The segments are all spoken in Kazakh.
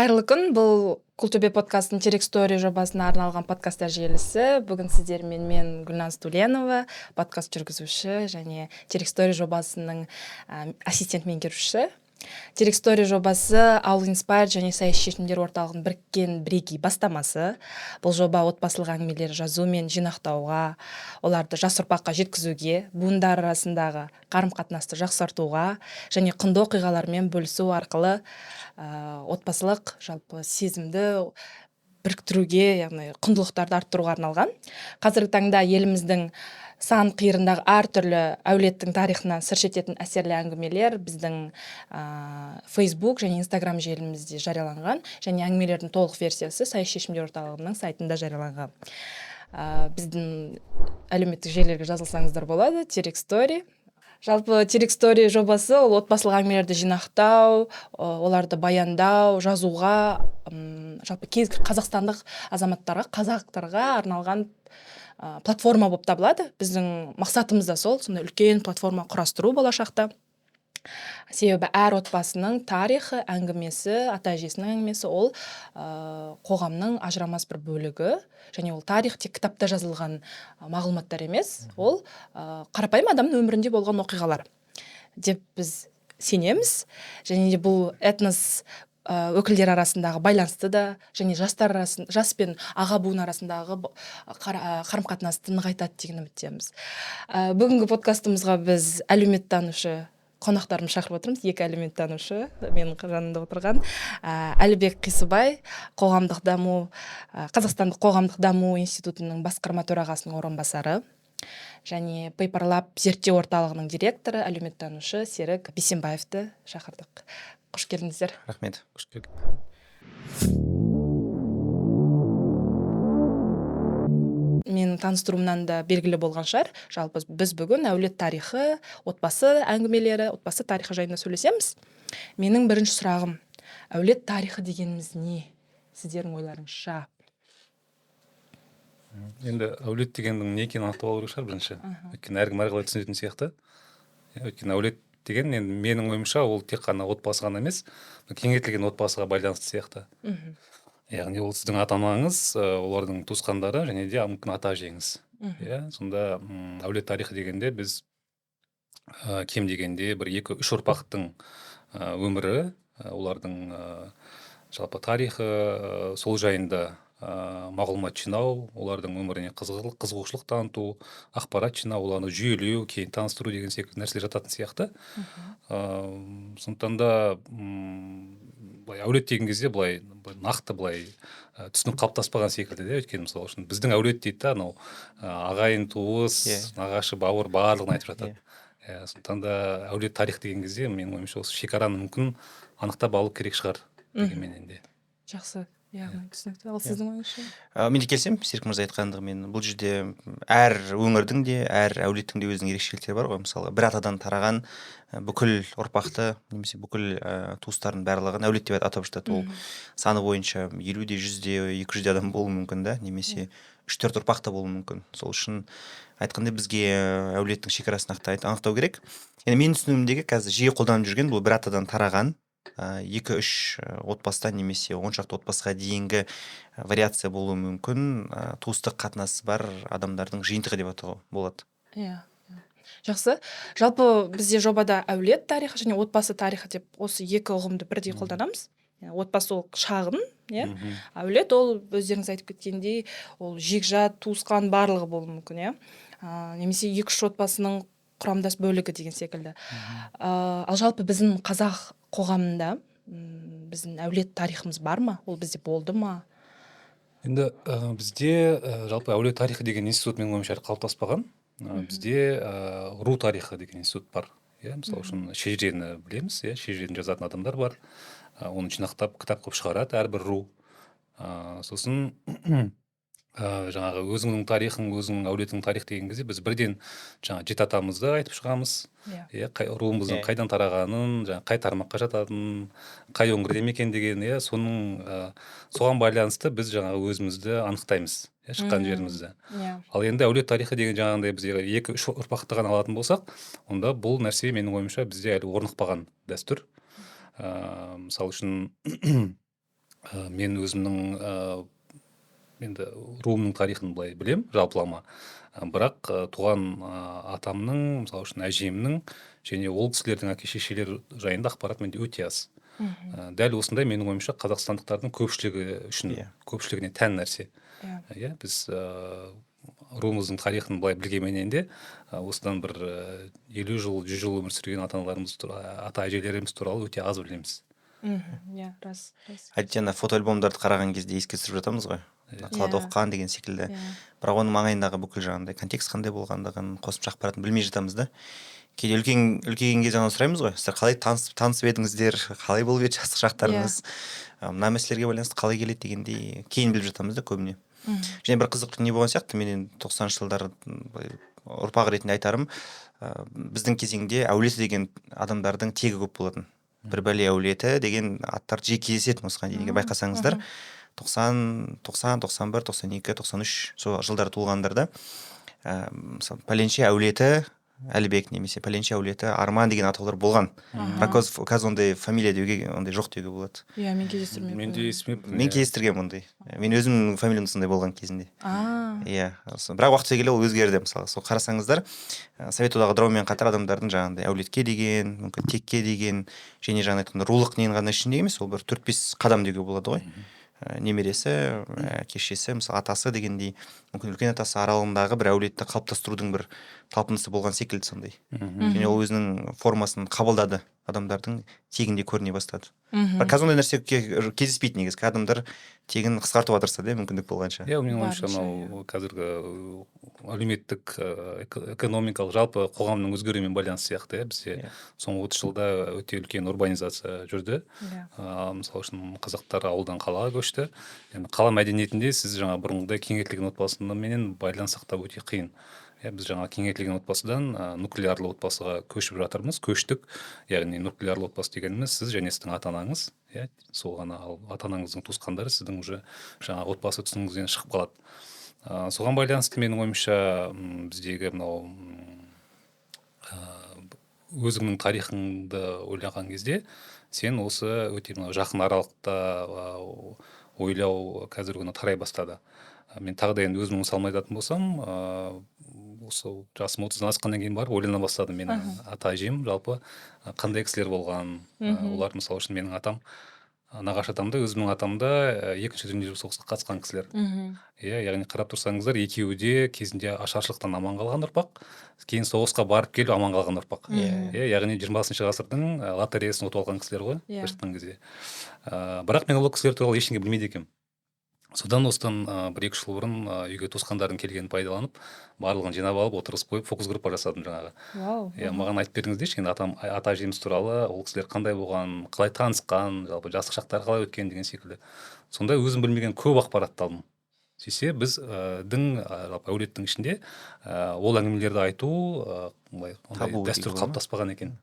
Қайырлы күн, бұл Күлтөбе подкастының Терек Story жобасына арналған подкасттар желісі. Бүгін сіздермен мен Гүлназ Туленова, подкаст жүргізуші және Терек Story жобасының ассистент меңгерушісі. Терек Story жобасы All Inspired және саяси шешімдер орталығының біріккен бірегей бастамасы. Бұл жоба отбасылық әңгімелер жазу мен жинақтауға, оларды жас ұрпаққа жеткізуге, буындар арасындағы қарым-қатынасты жақсартуға және құнды оқиғалармен бөлісу арқылы отбасылық жалпы сезімді біріктіруге, яғни құндылықтарды арттыруға арналған. Қазіргі таңда еліміздің сан қиырындағы әртүрлі әулеттің тарихынан сыр шертетін әсерлі әңгімелер біздің Facebook және Instagram желімізде жарияланған, және әңгімелердің толық версиясы саяси шешімдер орталығының сайтында жарияланған. Біздің әлеуметтік желілерге жазылсаңыздар болады, Терек Story. Жалпы Терек Story жобасы ол отбасылық әңгімелерді жинақтау, оларды баяндау, жазуға, жалпы қазақстандық азаматтарға, қазақтарға арналған платформа болып табылады. Біздің мақсатымыз да сол, сондай үлкен платформа құрастыру болашақта. Себебі әр отбасының тарихы, әңгімесі, ата-әжесінің әңгімесі ол қоғамның ажырамас бір бөлігі, және ол тарих тек кітапта жазылған мағлұматтар емес, ол қарапайым адамның өмірінде болған оқиғалар деп біз сенеміз. Және де бұл этнос өкілдер арасындағы байланысты да, және жастар арасында, жас пен аға буын арасындағы қарым-қатынасты нығайтады деген үміттеміз. Бүгінгі подкастымызға біз әлеуметтанушы қонақтарымыз шақырып отырмыз. Екі әлеуметтанушы, менің жанымда отырған Әлібек Қисыбай, Қазақстандық қоғамдық даму институтының басқарма төрағасының орынбасары, және Paperlab зерттеу орталығының директоры, әлеуметтанушы Серік Бейсенбаевты шақырдық. Қош келдіңіздер. Рахмет. Қош келдік. Менің таныстыруымнан да белгілі болған шығар. Жалпы біз бүгін әулет тарихы, отбасы әңгімелері, отбасы тарихы жайында сөйлесеміз. Менің бірінші сұрағым, әулет тарихы дегеніміз не? Сіздердің ойларыңызша? Енді әулет дегеннің не екенін анықтап алу керек шығар бірінші. Өйткені әркім әрқалай түсінетін сияқты. Өйткені әулет деген енді менің ойымша ол тек қана отбасы ғана емес, кеңейтілген отбасыға байланысты сияқты. Яғни ол сіздің ата-анаңыз, олардың туысқандары және де мүмкін ата-әжеңіз. Сонда әулет тарихы дегенде біз кем дегенде бір 2-3 ұрпақтың өмірі, олардың жалпы тарихы, сол жайында мағлұмат жинау, олардың өміріне қызығушылық таныту, ақпарат жинау, оларды жүйелеу, кейін таныстыру деген секілді нәрселер жататын сияқты. Сондықтан да әулет деген кезде былай нақты былай түсінік қалыптаспаған секілді де, өйткені мысалы үшін біздің әулет дейді да, анау ағайын туыс, нағашы бауыр барлығын айтып жатады. Сондықтан да әулет тарих деген кезде менің ойымша осы шекараны мүмкін анықтап алу керек шығар дегенмен де. Жақсы. Яғни түсінікті. Ал сіздің ойыңызша? Мен де келсем, Серік мырза айтқандығымен, бұл жерде әр өңірдің де, әр әулеттің де өзінің ерекшеліктері бар ғой. Мысалы, бір атадан тараған бүкіл ұрпақты, немесе бүкіл туыстардың барлығын әулет деп атап жатады. Ол саны бойынша 50-де, 100-де, 200-де адам болуы мүмкін да, немесе 3-4 ұрпақта болуы мүмкін. Сол үшін айтқандай бізге әулеттің шекарасын анықтау керек. Енді менің түсінігімдегі қазір жиі қолданып жүрген бұл бір атадан тараған 2-3 отбасыдан немесе 10 шақты отбасыға дейінгі вариация болуы мүмкін, туыстық қатынасы бар адамдардың жиынтығы деп атауға болады. Жақсы. Жалпы бізде жобада әулет тарихы және отбасы тарихы деп осы екі ұғымды бірдей қолданамыз. Отбасы ол шағын, әулет ол өздеріңіз айтып кеткендей, ол жекжат, туысқан барлығы болуы мүмкін, немесе 2-3 отбасының құрамдас бөлігі деген секілді. Ал жалпы біздің қазақ қоғамында біздің әулет тарихымыз бар ма? Ол бізде болды ма? Енді бізде жалпы әулет тарихы деген институт менің ойымша қалыптаспаған. Бізде ру тарихы деген институт бар. Мысалы үшін шежірені білеміз, шежірені жазатын адамдар бар. Оны жинақтап кітап қылып шығарады әрбір ру. Сосын жаңағы өзіңнің тарихың, өзіңнің әулетіңнің тарихы деген кезде біз бірден жаңа жеті атамызды айтып шығамыз. Руымыздың қайдан тарағанын, қай тармаққа жататынын, қай өңірде мекендеген, соған байланысты біз жаңағы өзімізді анықтаймыз, шыққан жерімізді. Ал енді әулет тарихы деген жаңағындай біз 2-3 ұрпақты ғана алатын болсақ, онда бұл нәрсе менің ойымша бізде әлі орнықпаған дәстүр. Мысалы үшін мен өзімнің енді руымның тарихын былай білем жалпылама. Бірақ туған атамның, мысалы үшін әжемнің және ол кісілердің әке шешелері жайында ақпарат менде өте аз. Дәл осындай менің ойымша қазақстандықтардың көпшілігі үшін Иә. көпшілігіне тән нәрсе. Иә, біз руымыздың тарихын былай білгенменен де осыдан бір 50 жыл, 100 жыл өмір сүрген ата-аналарымыз ата әжелеріміз туралы өте аз білеміз. Иә, рас. Әдетте фотоальбомдарды қараған кезде еске түсіріп жатамыз ғой. Қалада оқыған деген секілді. Бірақ оның маңайындағы бүкіл жаңағындай контекст қандай болғандығын, қосымша ақпаратын білмей жатамыз да. Кейде үлкейген кезде сұраймыз ғой, сіздер қалай танысып едіңіздер, қалай болып еді жастық шақтарыңыз, мына мәселелерге байланысты қалай келеді дегендей кейін біліп жатамыз да көбіне. Және бір қызық не болған сияқты, мен 90-шы жылдары ұрпақ ретінде айтарым, біздің кезеңде әулеті деген адамдардың тегі көп болатын. Бір бәле әулеті деген аттар жиі кездесетін осыған дейінгі байқасаңыздар. 90, 91, 92, 93 сол жылдары туылғандарда мысалы пәленше әулеті Әлібек немесе пәленше әулеті Арман деген атаулар болған. Бірақ қазір ондай фамилия деуге ондай жоқ деуге болады. Иә, мен кездестірмеппін. Мен де естімеппін. Мен кездестіргем ондай. Мен өзімнің фамилиям сондай болған кезінде. Иә. Бірақ уақыт өте келе ол өзгерді. Мысалы, сол қарасаңыздар, Совет одағы ыдырауымен қатар адамдардың жаңағындай әулетке деген, мүмкін текке деген, және жаңа айтқанда рулық ненің ғана ішінде емес, ол бір 4-5 қадам деуге болады ғой. Немересі, кешесі, мысалы атасы дегендей, мүмкін үлкен атасы аралығындағы бір әулетті қалыптастырудың бір талпынысы болған секілді сондай. Және ол өзінің формасын қабылдады, адамдардың тегінде көріне бастады. Бірақ қазір ондай нәрсе кездеспейді негізі, адамдар тегін қысқартуға тырысады, мүмкіндік болғанша. Иә, менің ойымша мынау қазіргі әлеуметтік экономикалық жалпы қоғамның өзгеруімен байланысты сияқты. Бізде соңғы 30 жылда өте үлкен урбанизация жүрді. Мысалы үшін қазақтар ауылдан қалаға көшті. Енді қала мәдениетінде сіз жаңа бұрынғыдай кеңейтілген отбасыменен байланыс сақтау өте қиын. Біз жаңа кеңейтілген отбасыдан нуклеарлы отбасыға көшіп жатырмыз, көштік. Яғни нуклеарлы отбасы дегеніміз сіз және сіздің ата-анаңыз, сол ғана, ал ата-анаңыздың туысқандары сіздің уже жаңа отбасы түсіңізден шығып қалады. Соған байланысты менің ойымша біздегі мынау өзіңнің тарихыңды ойлаған кезде сен осы өте жақын аралықта ойлау қазіргі күні тарай бастады. Мен тағы да енді өзімнің мысалыма айтатын болсам, осы жасым 30-дан асқаннан кейін барып ойлана бастадым. Менің ата әжем жалпы қандай кісілер болған. Олар мысалы үшін менің атам, нағашы атам да өзімнің атам да екінші дүниежүзілік соғысқа қатысқан кісілер. Яғни қарап тұрсаңыздар, екеуі де кезінде ашаршылықтан аман қалған ұрпақ, кейін соғысқа барып келіп аман қалған ұрпақ. Яғни 20-шы ғасырдың лотереясын ұтып алған кісілер ғой, былайша айтқан кезде. Бірақ мен ол кісілер туралы ештеңе білмейді екенмін. Содан осыдан бір 2 жыл бұрын үйге туысқандардың келгенін пайдаланып, барлығын жинап алып отырғызып қойып фокус группа жасадым жаңағы. Маған айтып беріңіздерші, енді ата әжеміз туралы, ол кісілер қандай болған, қалай танысқан, жалпы жастық шақтары қалай өткен деген секілді. Сонда өзім білмеген көп ақпаратты алдым. Сөйтсе біздің әулеттің ішінде ол әңгімелерді айту дәстүр қалыптаспаған екен.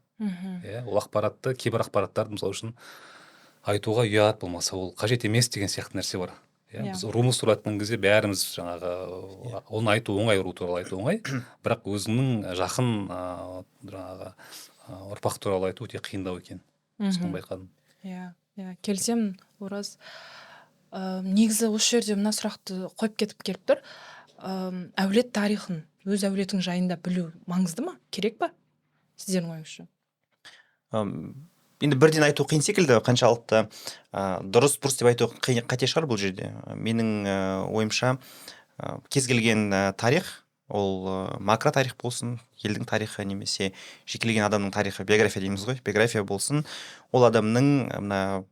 Ол ақпаратты, кейбір ақпараттарды мысалы үшін айтуға ұят, болмаса ол қажет емес деген сияқты нәрсе бар. Біз руымыз туралы айтқан кезде бәріміз жаңағы оны айту оңай, ру туралы айту оңай, бірақ өзіңнің жақын жаңағы ұрпақ туралы айту өте қиындау екен. Соны байқадым. Иә, келісемін, Ораз. Негізі осы жерде мына сұрақты қойып кетіп келіп тұр. Әулет тарихын, өз әулетің жайында білу маңызды ма? Керек па? Сіздердің ойыңызша? Енді бірден айту қиын секілді, қаншалықты дұрыс бұрыс деп айту қате шығар бұл жерде. Менің ойымша кез келген тарих, ол макро тарих болсын, елдің тарихы немесе жекелеген адамның тарихы, биография дейміз ғой, биография болсын, ол адамның мына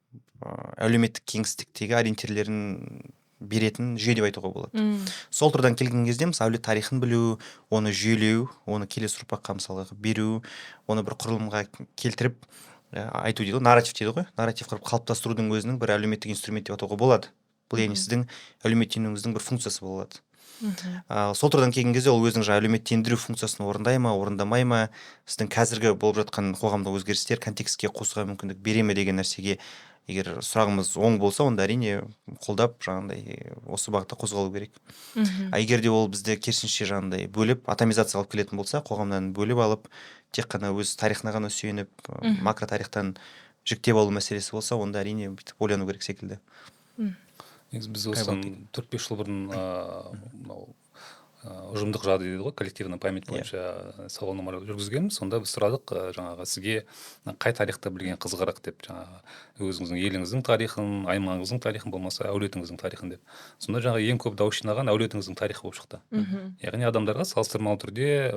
әлеуметтік кеңістіктегі ориентирлерін беретін жүйе деп айтуға болады. Сол тұрдан келген кезде мысалы әулет тарихын білу, оны жүйелеу, оны келесі ұрпаққа мысалы беру, оны бір құрылымға келтіріп айту дейді ғой, нарратив дейді ғой, нарратив қылып қалыптастырудың өзінің бір әлеуметтік инструмент деп атауға болады. Бұл яғни сіздің әлеуметтенуіңіздің бір функциясы болады. Сол тұрдан келген кезде ол өзінің әлеуметтендіру функциясын орындай ма, орындамай ма, сіздің қазіргі болып жатқан қоғамдық өзгерістер контекстке қосуға мүмкіндік бере ме деген нәрсеге егер сұрағымыз оң болса, онда әрине қолдап жаңағындай осы бағытта қозғалу керек. Егер де ол бізді керісінше жаңағындай бөліп, атомизация алып келетін болса, қоғамнан бөліп алып, тек қана өз тарихына ғана сүйеніп, макро тарихтан жіктеп алу мәселесі болса, онда әрине бүйтіп ойлану керек секілді. негізі біз осыдан 4-5 жыл бұрын мынау ұжымдық жады дейді ғой, коллективный память бойынша сауалнама жүргізгенбіз. Сонда біз сұрадық, жаңағы сізге қай тарихты білген қызығырақ деп, жаңағы өзіңіздің еліңіздің тарихын, аймағыңыздың тарихын, болмаса әулетіңіздің тарихын деп. Сонда жаңағы ең көп дауыс жинаған әулетіңіздің тарихы болып шықты. Яғни адамдарға салыстырмалы түрде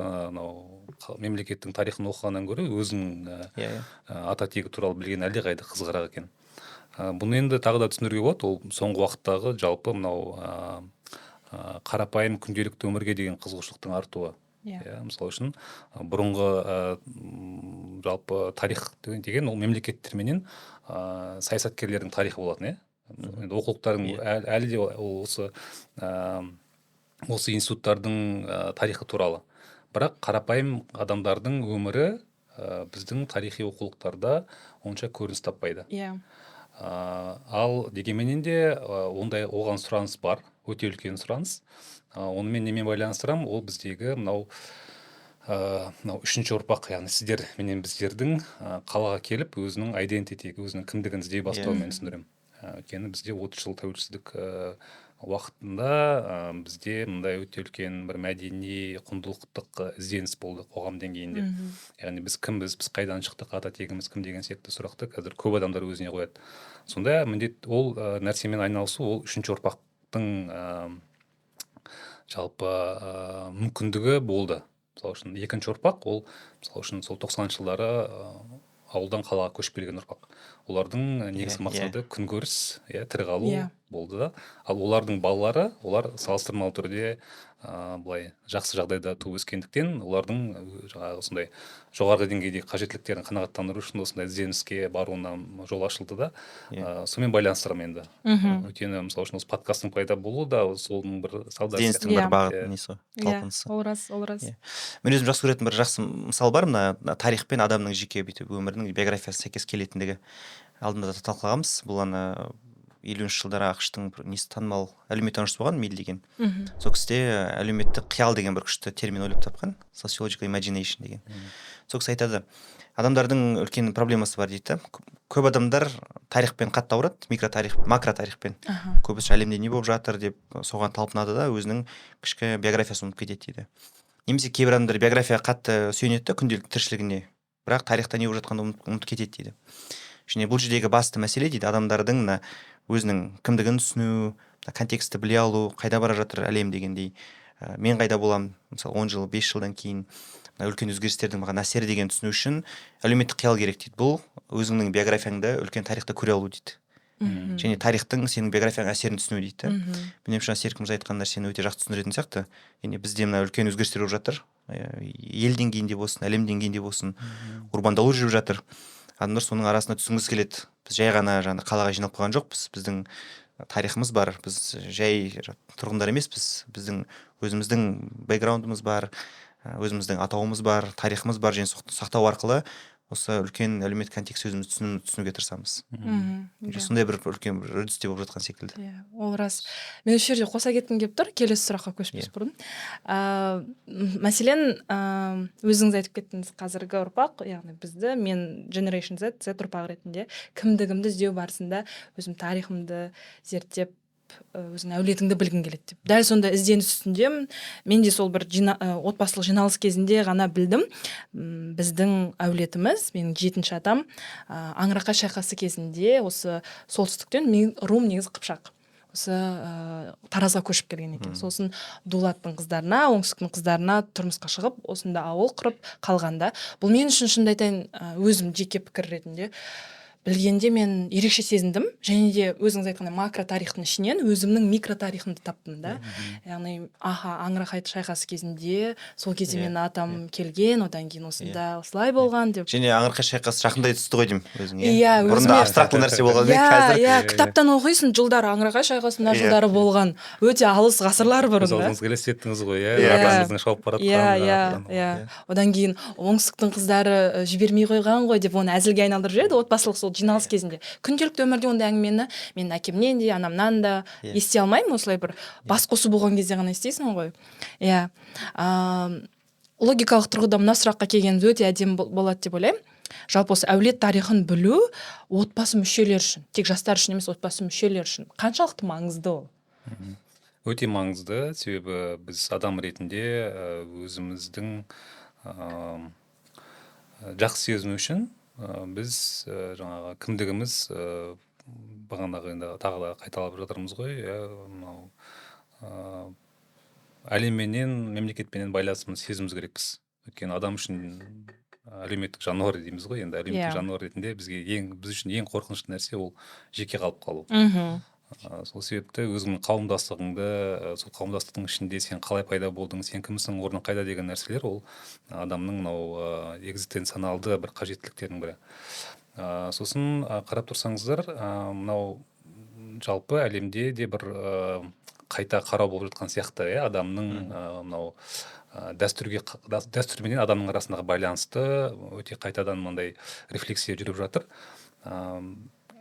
мемлекеттің тарихын оқығаннан гөрі өзінің ата тегі туралы білген әлдеқайда қызығырақ екен. Бұны енді тағы да түсіндіруге болады, ол соңғы уақыттағы жалпы мынау қарапайым күнделікті өмірге деген қызығушылықтың артуы. Мысалы үшін бұрынғы жалпы тарих деген ол мемлекеттерменен саясаткерлердің тарихы болатын. Оқулықтардың әлі де осы институттардың тарихы туралы. Бірақ қарапайым адамдардың өмірі біздің тарихи оқулықтарда онша көрініс таппайды. Ал дегенменен де оған сұраныс бар, өте үлкен сұраныс. Онымен немен байланыстырам? Ол біздегі мынау үшінші ұрпақ, яғни сіздер менен біздердің қалаға келіп өзінің identity, өзінің кімдігін іздей бастауымен түсіндірем. Өйткені бізде 30 жыл тәуелсіздік уақытында бізде мындай өте үлкен бір мәдени құндылықтық ізденіс болды қоғам деңгейінде. Яғни біз кімбіз, біз қайдан шықтық, ата тегіміз кім деген сияқты сұрақты қазір көп адамдар өзіне қояды. Сонда міндет ол нәрсемен айналысу, ол үшінші ұрпақтың жалпы мүмкіндігі болды. Мысалы үшін екінші ұрпақ, ол мысалы үшін сол 90-шы жылдары ауылдан қалаға көшіп келген ұрпақ. Олардың негізгі мақсаты күнкөріс, тірі қалу болды да. Ал олардың балалары, олар салыстырмалы түрде былай жақсы жағдайда туып өскендіктен, олардың жаңағы сондай жоғарғы деңгейдегі қажеттіліктерін қанағаттандыру үшін осындай ізденіске баруына жол ашылды да. Сонымен байланыстырамын енді. Өйткені мысалы үшін осы подкасттың пайда болуы да соның бір салдары. Ізденістің бір бағыты несі, талпынысы. Ол рас. Мен өзім жақсы көретін бір жақсы мысал бар, мына тарих пен адамның жеке бүйтіп өмірінің биографиясы сәйкес келетіндігі. Алдында да талқылағанбыз. Бұл 50-ші жылдары ақш-тың несі танымал әлеуметтанушы болған, Милл деген. Сол кісіде әлеуметтік қиял деген бір күшті термин ойлап тапқан, sociological imagination деген. Сол кісі айтады, адамдардың үлкен проблемасы бар дейді. Көп адамдар тарихпен қатты ауырады, макро тарихпен. Көбісі әлемде не болып жатыр деп соған талпынады да, өзінің кішкі биографиясын ұмытып кетеді дейді. Немесе кейбір адамдар биографияға қатты сүйенеді күнделікті тіршілігіне, бірақ тарихта не болып жатқанды ұмытып кетеді дейді. Және бұл жердегі басты мәселе дейді, адамдардың өзінің кімдігін түсіну, контексті біле алу, қайда бара жатыр әлем дегендей, мен қайда болам, мысалы 10 жыл, 5 жылдан кейін үлкен өзгерістердің маған әсері деген түсіну үшін әлеуметтік қиял керек дейді. Бұл өзіңнің биографияңды үлкен тарихта көре алу дейді. Және тарихтың сенің биографияң әсерін түсіну дейді. Меніңше Серік мырза айтқан нәрсені өте жақсы түсіндіретін сияқты. Бізде мына үлкен өзгерістер болып жатыр. Ел деңгейінде болсын, әлем деңгейінде болсын, урбандалу жүріп жатыр. Адамдар соның арасында түсінгісі келеді. Біз жай ғана қалаға жиналып қалған жоқпыз. Біздің тарихымыз бар. Біз жай тұрғындар емеспіз. Біздің өзіміздің бэкграундымыз бар, өзіміздің атауымыз бар, тарихымыз бар. Және сақтау арқылы осы үлкен әлеуметтік контекст өзімізді түсінуге тырысамыз. Сондай бір үлкен үрдісте болып жатқан секілді. Ол рас. Мен осы жерде қоса кеткім келіп тұр, келесі сұраққа көшпес бұрын. Мәселен, өзіңіз айтып кеттіңіз, қазіргі ұрпақ, яғни бізді, мен Generation Z ұрпақ ретінде кімдігімді іздеу барысында өзім тарихымды зерттеп, өзің әулетіңді білгің келеді деп. Дәл сонда ізденіс үстіндемін. Мен де сол бір отбасылық жиналыс кезінде ғана білдім. Біздің әулетіміз, менің 7-ші атам, Аңырақай шайқасы кезінде осы солтүстіктен, рум негізі Қыпшақ. Осы Таразға көшіп келген екен. Сосын Дулаттың қыздарына, оңтүстіктің қыздарына тұрмысқа шығып, осында ауыл құрып қалғанда. Бұл мен үшін шынымды айтайын, өзім жеке пікір ретінде білгенде мен ерекше сезіндім, және де өзіңіз айтқандай макро тарихтың ішінен өзімнің микро тарихымды таптым да. Яғни, Аңырақай шайқасы кезінде, сол кезде мен атам келген, одан кейін осында осылай болған деп. Және Аңырақай шайқасы жақындай түсті ғой деймін өзіңе. Бұрында абстрактты нәрсе болған. Кітаптан оқисың, жылдары Аңырақай шайқасы мына жылдары болған. Өте алыс ғасырлар бұрын да. Өзіңіз елестеттіңіз ғой, арқаңыздың шауып баратқан. Одан кейін оңтүстіктің қыздары жібермей қойған ғой деп оны әзілге айналдырып жүреді, отбасылық сол жиналыс кезінде. Күнделікті өмірде ондай әңгімені мен әкемнен де, анамнан да ести алмаймын, осылай бір бас қосу болған кезде ғана естисің ғой. Логикалық тұрғыда мына сұраққа келгеніміз өте әдемі болады деп ойлаймын. Жалпы осы әулет тарихын білу отбасы мүшелері үшін, тек жастар үшін емес, отбасы мүшелері үшін қаншалықты маңызды ол? Өте маңызды, себебі біз адам ретінде өзіміздің жақсы сезіну үшін біз жаңағы кімдігіміз бағанағы енді тағы да қайталап жатырмыз ғой, мынау әлемменен, мемлекетпенен байланысымызды сезіміз керекпіз. Өйткені адам үшін әлеуметтік жануар дейміз ғой, енді әлеуметтік жануар ретінде біз үшін ең қорқынышты нәрсе ол жеке қалып қалу. Сол себепті өзіңнің қауымдастығыңды, сол қауымдастықтың ішінде сен қалай пайда болдың, сен кімсің, орның қайда деген нәрселер ол адамның мынау экзистенционалды бір қажеттіліктерінің бірі. Сосын қарап тұрсаңыздар, мынау жалпы әлемде де бір қайта қарау болып жатқан сияқты, адамның мынау дәстүрменен адамның арасындағы байланысты өте қайтадан мынандай рефлексия жүріп жатыр.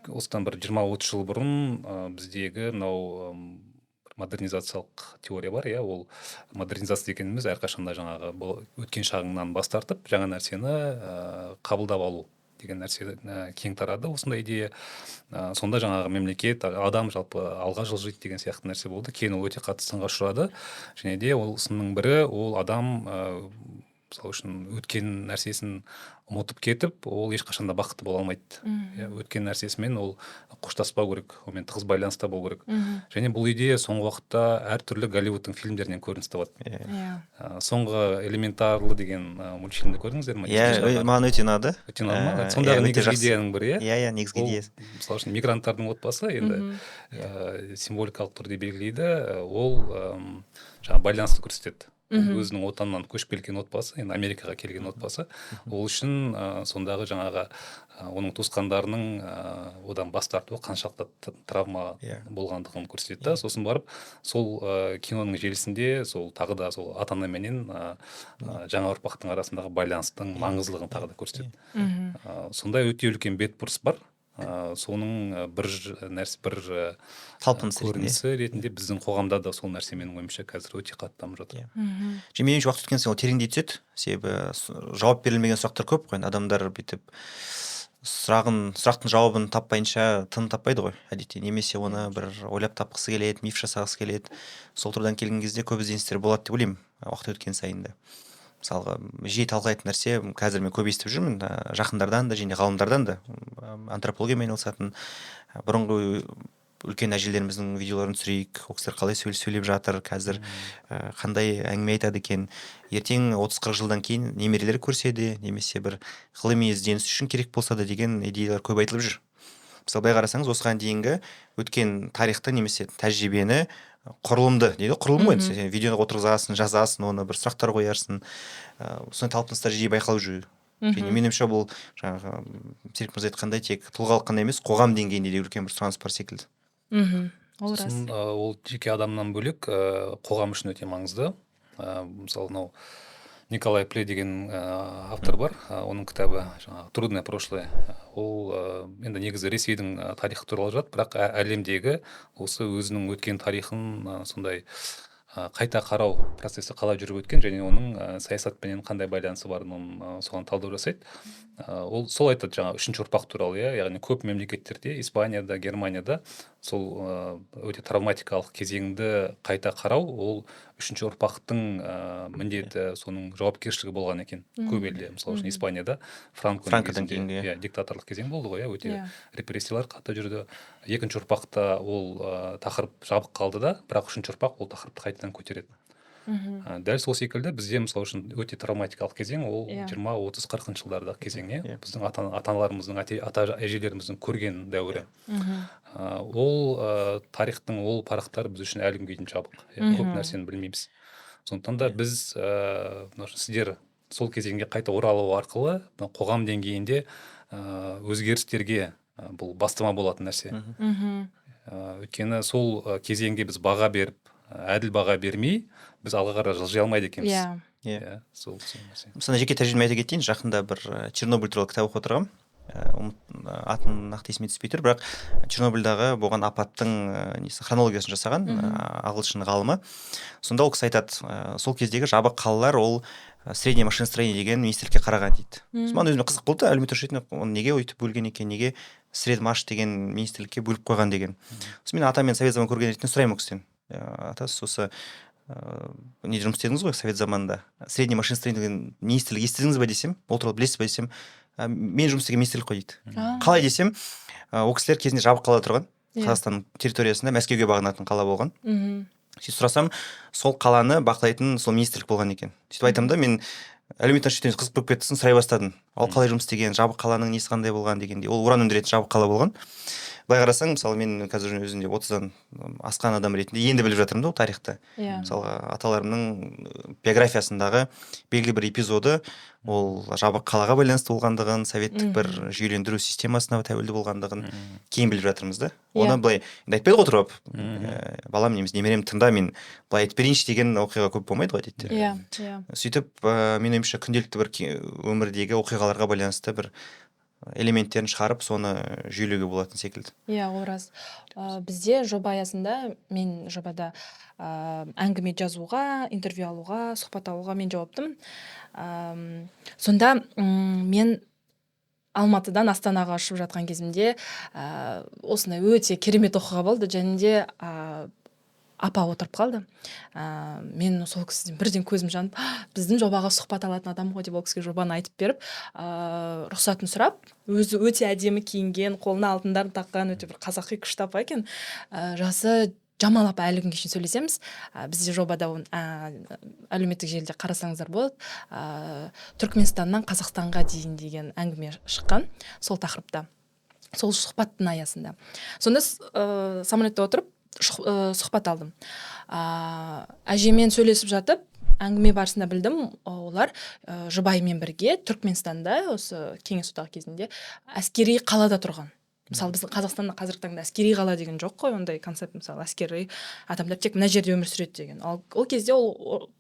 Осыдан бір 20-30 жыл бұрын біздегі мынау модернизациялық теория бар, ол модернизация дегеніміз әрқашанда жаңағы өткен шағыңнан бас тартып, жаңа нәрсені қабылдап алу деген нәрсе кең тарады. Осындай идея. Сонда жаңағы мемлекет, адам жалпы алға жылжиды деген сияқты нәрсе болды. Кейін ол өте қатты сынға ұшырады. Және де ол сынның бірі, ол адам мысалы үшін өткен нәрсесін ұмытып кетіп, ол ешқашанда бақытты бола алмайды. Өткен нәрсесімен ол қоштаспау керек, онымен тығыз байланыста болу керек. Және бұл идея соңғы уақытта әртүрлі Голливудтың фильмдерінен көрініс табады. Соңғы элементарлы деген мультфильмді көрдіңіздер ме? Маған өте ұнады. Сондағы негізгі идеяның бірі, негізгі идеясы. Мысалы үшін мигранттардың отбасы енді символикалық түрде белгілейді, ол жаңа байланысты көрсетеді. Өзінің отанынан көшіп келген отбасы, енді Америкаға келген отбасы, ол үшін сондағы жаңағы оның туысқандарының одан бас тартуы қаншалықты травма болғандығын көрсетеді. Сосын барып сол киноның желісінде сол тағы да сол ата-анаменен жаңа ұрпақтың арасындағы байланыстың маңыздылығын тағы да көрсетеді. Сондай өте үлкен бетбұрыс бар. Соның бір көрінісі ретінде біздің қоғамда да сол нәрсе менің ойымша қазір өте қатты дамып жатыр. Меніңше уақыт өткен сайын ол тереңдей түседі. Себебі жауап берілмеген сұрақтар көп қой. Адамдар бүйтіп сұрақтың жауабын таппайынша тыным таппайды ғой әдетте, немесе оны бір ойлап тапқысы келеді, миф жасағысы келеді. Сол тұрдан келген кезде көп ізденістер болады деп ойлаймын уақыт өткен сайын да. Мысалға, жиі талқылайтын нәрсе, қазір мен көп естіп жүрмін, жақындардан да және ғалымдардан да, антропологиямен айналысатын бұрынғы үлкен әжелеріміздің видеоларын түсірейік, ол кісілер қалай сөйлеп жатыр, қазір қандай әңгіме айтады екен, ертең 30-40 жылдан кейін немерелер көрсе де, немесе бір ғылыми ізденіс үшін керек болса да деген идеялар көп айтылып жүр. Мысалы, былай қарасаңыз, осыған дейінгі өткен тарихты немесе тәжірибені құрылымды дейді, құрылым ғой, сен видеоны отырғызасың, жазасың, оны бір сұрақтар қоярсың, сондай талпыныстар жиі байқалып жүр. Және меніңше бұл жаңағы Серік мырза айтқандай тек тұлғалық қана емес, қоғам деңгейінде де үлкен бір сұраныс бар секілді. Ол рас. Ол жеке адамнан бөлек қоғам үшін өте маңызды. Мысалы, мынау Николай Пле деген автор бар, оның кітабы «Трудное прошлое». Ол енді негізі Ресейдің тарихы туралы жатыр, бірақ әлемдегі осы өзінің өткен тарихын сондай қайта қарау процесі қалай жүріп өткен және оның саясатпенен қандай байланысы барын соған талдау жасайды. Ол сол айтады жаңа үшінші ұрпақ туралы, яғни көп мемлекеттерде, Испанияда, Германияда сол өте травматикалық кезеңді қайта қарау, ол үшінші ұрпақтың міндеті, соның жауапкершілігі болған екен. Көп елде, мысалы үшін Испанияда Франкодан кейінгі диктаторлық кезең болды ғой, өте репрессиялар қатты жүрді. Екінші ұрпақта ол тақырып жабық қалды да, бірақ үшінші ұрпақ ол тақырыпты қайтадан көтереді. Дәл сол секілді бізде мысалы үшін өте травматикалық кезең ол 20-30-40 жылдардағы кезең, біздің ата-аналарымыздың, ата-әжелеріміздің көрген дәуірі. Ол тарихтың ол парақтары біз үшін әлі күнге дейін жабық, көп нәрсені білмейміз. Сондықтан да біз сіздер сол кезеңге қайта оралу арқылы қоғам деңгейінде өзгерістерге бұл бастама болатын нәрсе. Өйткені сол кезеңге біз баға беріп, әділ баға бермей, біз алға қарай жылжи алмайды екенбіз. Мысалы, жеке тәжірибеме айта кетейін, жақында бір Чернобыль туралы кітап оқып отырғам. Атын нақты есіме түспей тұр, бірақ Чернобыльдағы болған апаттың хронологиясын жасаған ағылшын ғалымы. Сонда ол кісі айтады, сол кездегі жабық қалалар ол среднее машиностроение деген министрлікке қараған дейді. Маған өзіме қызық болды, әлеуметтік учетіне оны неге өйтіп бөлген екен, неге средмаш деген министрлікке бөліп қойған деген. Сосын мен атамен совет заман көрген ретінде сұраймын ол кісіден. Ата, сіз осы не жұмыс істедіңіз ғой совет заманында, среднее машиностроение деген министрлік естідіңіз ба десем, ол туралы білесіз ба десем, мен жұмыс істеген министрлік қой дейді. Қалай десем, ол кісілер кезінде жабық қалада тұрған, Қазақстан территориясында Мәскеуге бағынатын қала болған. Сөйтіп сұрасам, сол қаланы бақылайтын сол министрлік болған екен. Сөйтіп айтамын да, мен әлеуметтік учетіне қызық болып кетті, сұрай бастадым. Ол қалай жұмыс істеген, жабық қаланың несі қандай болған дегенде, ол уран өндіретін жабық қала болған. Былай қарасаң, мысалы мен қазір өзінде 30-дан асқан адам ретінде енді біліп жатырмын да ол тарихты. Мысалы аталарымның биографиясындағы белгілі бір эпизоды ол жабық қалаға байланысты болғандығын, советтік бір жүйелендіру системасына тәуелді болғандығын кейін біліп жатырмыз да. Оны былай айтпайды ғой тұрып, балам немесе немерем тыңда, мен былай айтып берейінші деген оқиға көп болмайды ғой дейді. Сөйтіп мен ойымша күнделікті бір өмірдегі оқиғаларға байланысты бір элементтерін шығарып, соны жүйелеуге болатын секілді. Ол рас. Бізде жоба аясында, мен жобада әңгіме жазуға, интервью алуға, сұхбат алуға мен жауаптым. Сонда мен Алматыдан Астанаға ұшып жатқан кезімде осындай өте керемет оқиға болды, және де апа отырып қалды. Мен сол кісіден бірден көзім жанып, біздің жобаға сұхбат алатын адам ғой деп ол кісіге жобаны айтып беріп, рұқсатын сұрап, өзі өте әдемі киінген, қолына алтындарын таққан, өте бір қазақи күшті апа екен. Жасы Жамал апа әлі күнге шейін сөйлесеміз. Бізде жобада әлеуметтік желіде қарасаңыздар болады. Түркменстаннан Қазақстанға дейін деген әңгіме шыққан сол тақырыпта. Сол сұхбаттың аясында. Сонда самолетте отырып сұхбат алдым. Әжемен сөйлесіп жатып, әңгіме барысында білдім, олар жұбайымен бірге Түркменстанда осы кеңес одағы кезінде әскери қалада тұрған. Мысалы біздің Қазақстанда қазіргі таңда әскери қала деген жоқ қой, ондай концепт, мысалы әскери адамдар тек мына жерде өмір сүреді деген. Ол кезде ол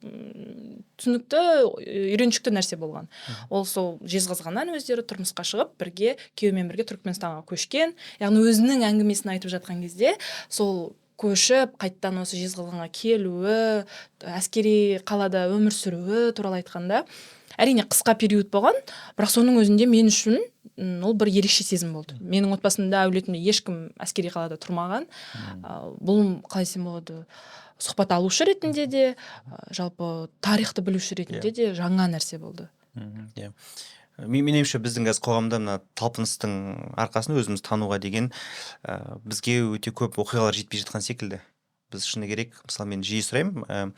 түсінікті, үйреншікті нәрсе болған. Ол сол жезқазғаннан өздері тұрмысқа шығып, бірге күйеуімен бірге Түркменстанға көшкен. Яғни өзінің әңгімесін айтып жатқан кезде сол көшіп, қайттан осы жезқазғанға келуі, әскери қалада өмір сүруі туралы айтқанда, әрине қысқа период болған, бірақ соның өзінде мен үшін ол бір ерекше сезім болды. Менің отбасымда, әулетімде ешкім әскери қалада тұрмаған. Бұл қалай десем болады, сұхбат алушы ретінде де, жалпы тарихты білуші ретінде де жаңа нәрсе болды. Меніңше біздің қазір қоғамда мына талпыныстың арқасында өзіміз тануға деген бізге өте көп оқиғалар жетпей жатқан секілді. Біз шыны керек, мысалы мен жиі сұраймын,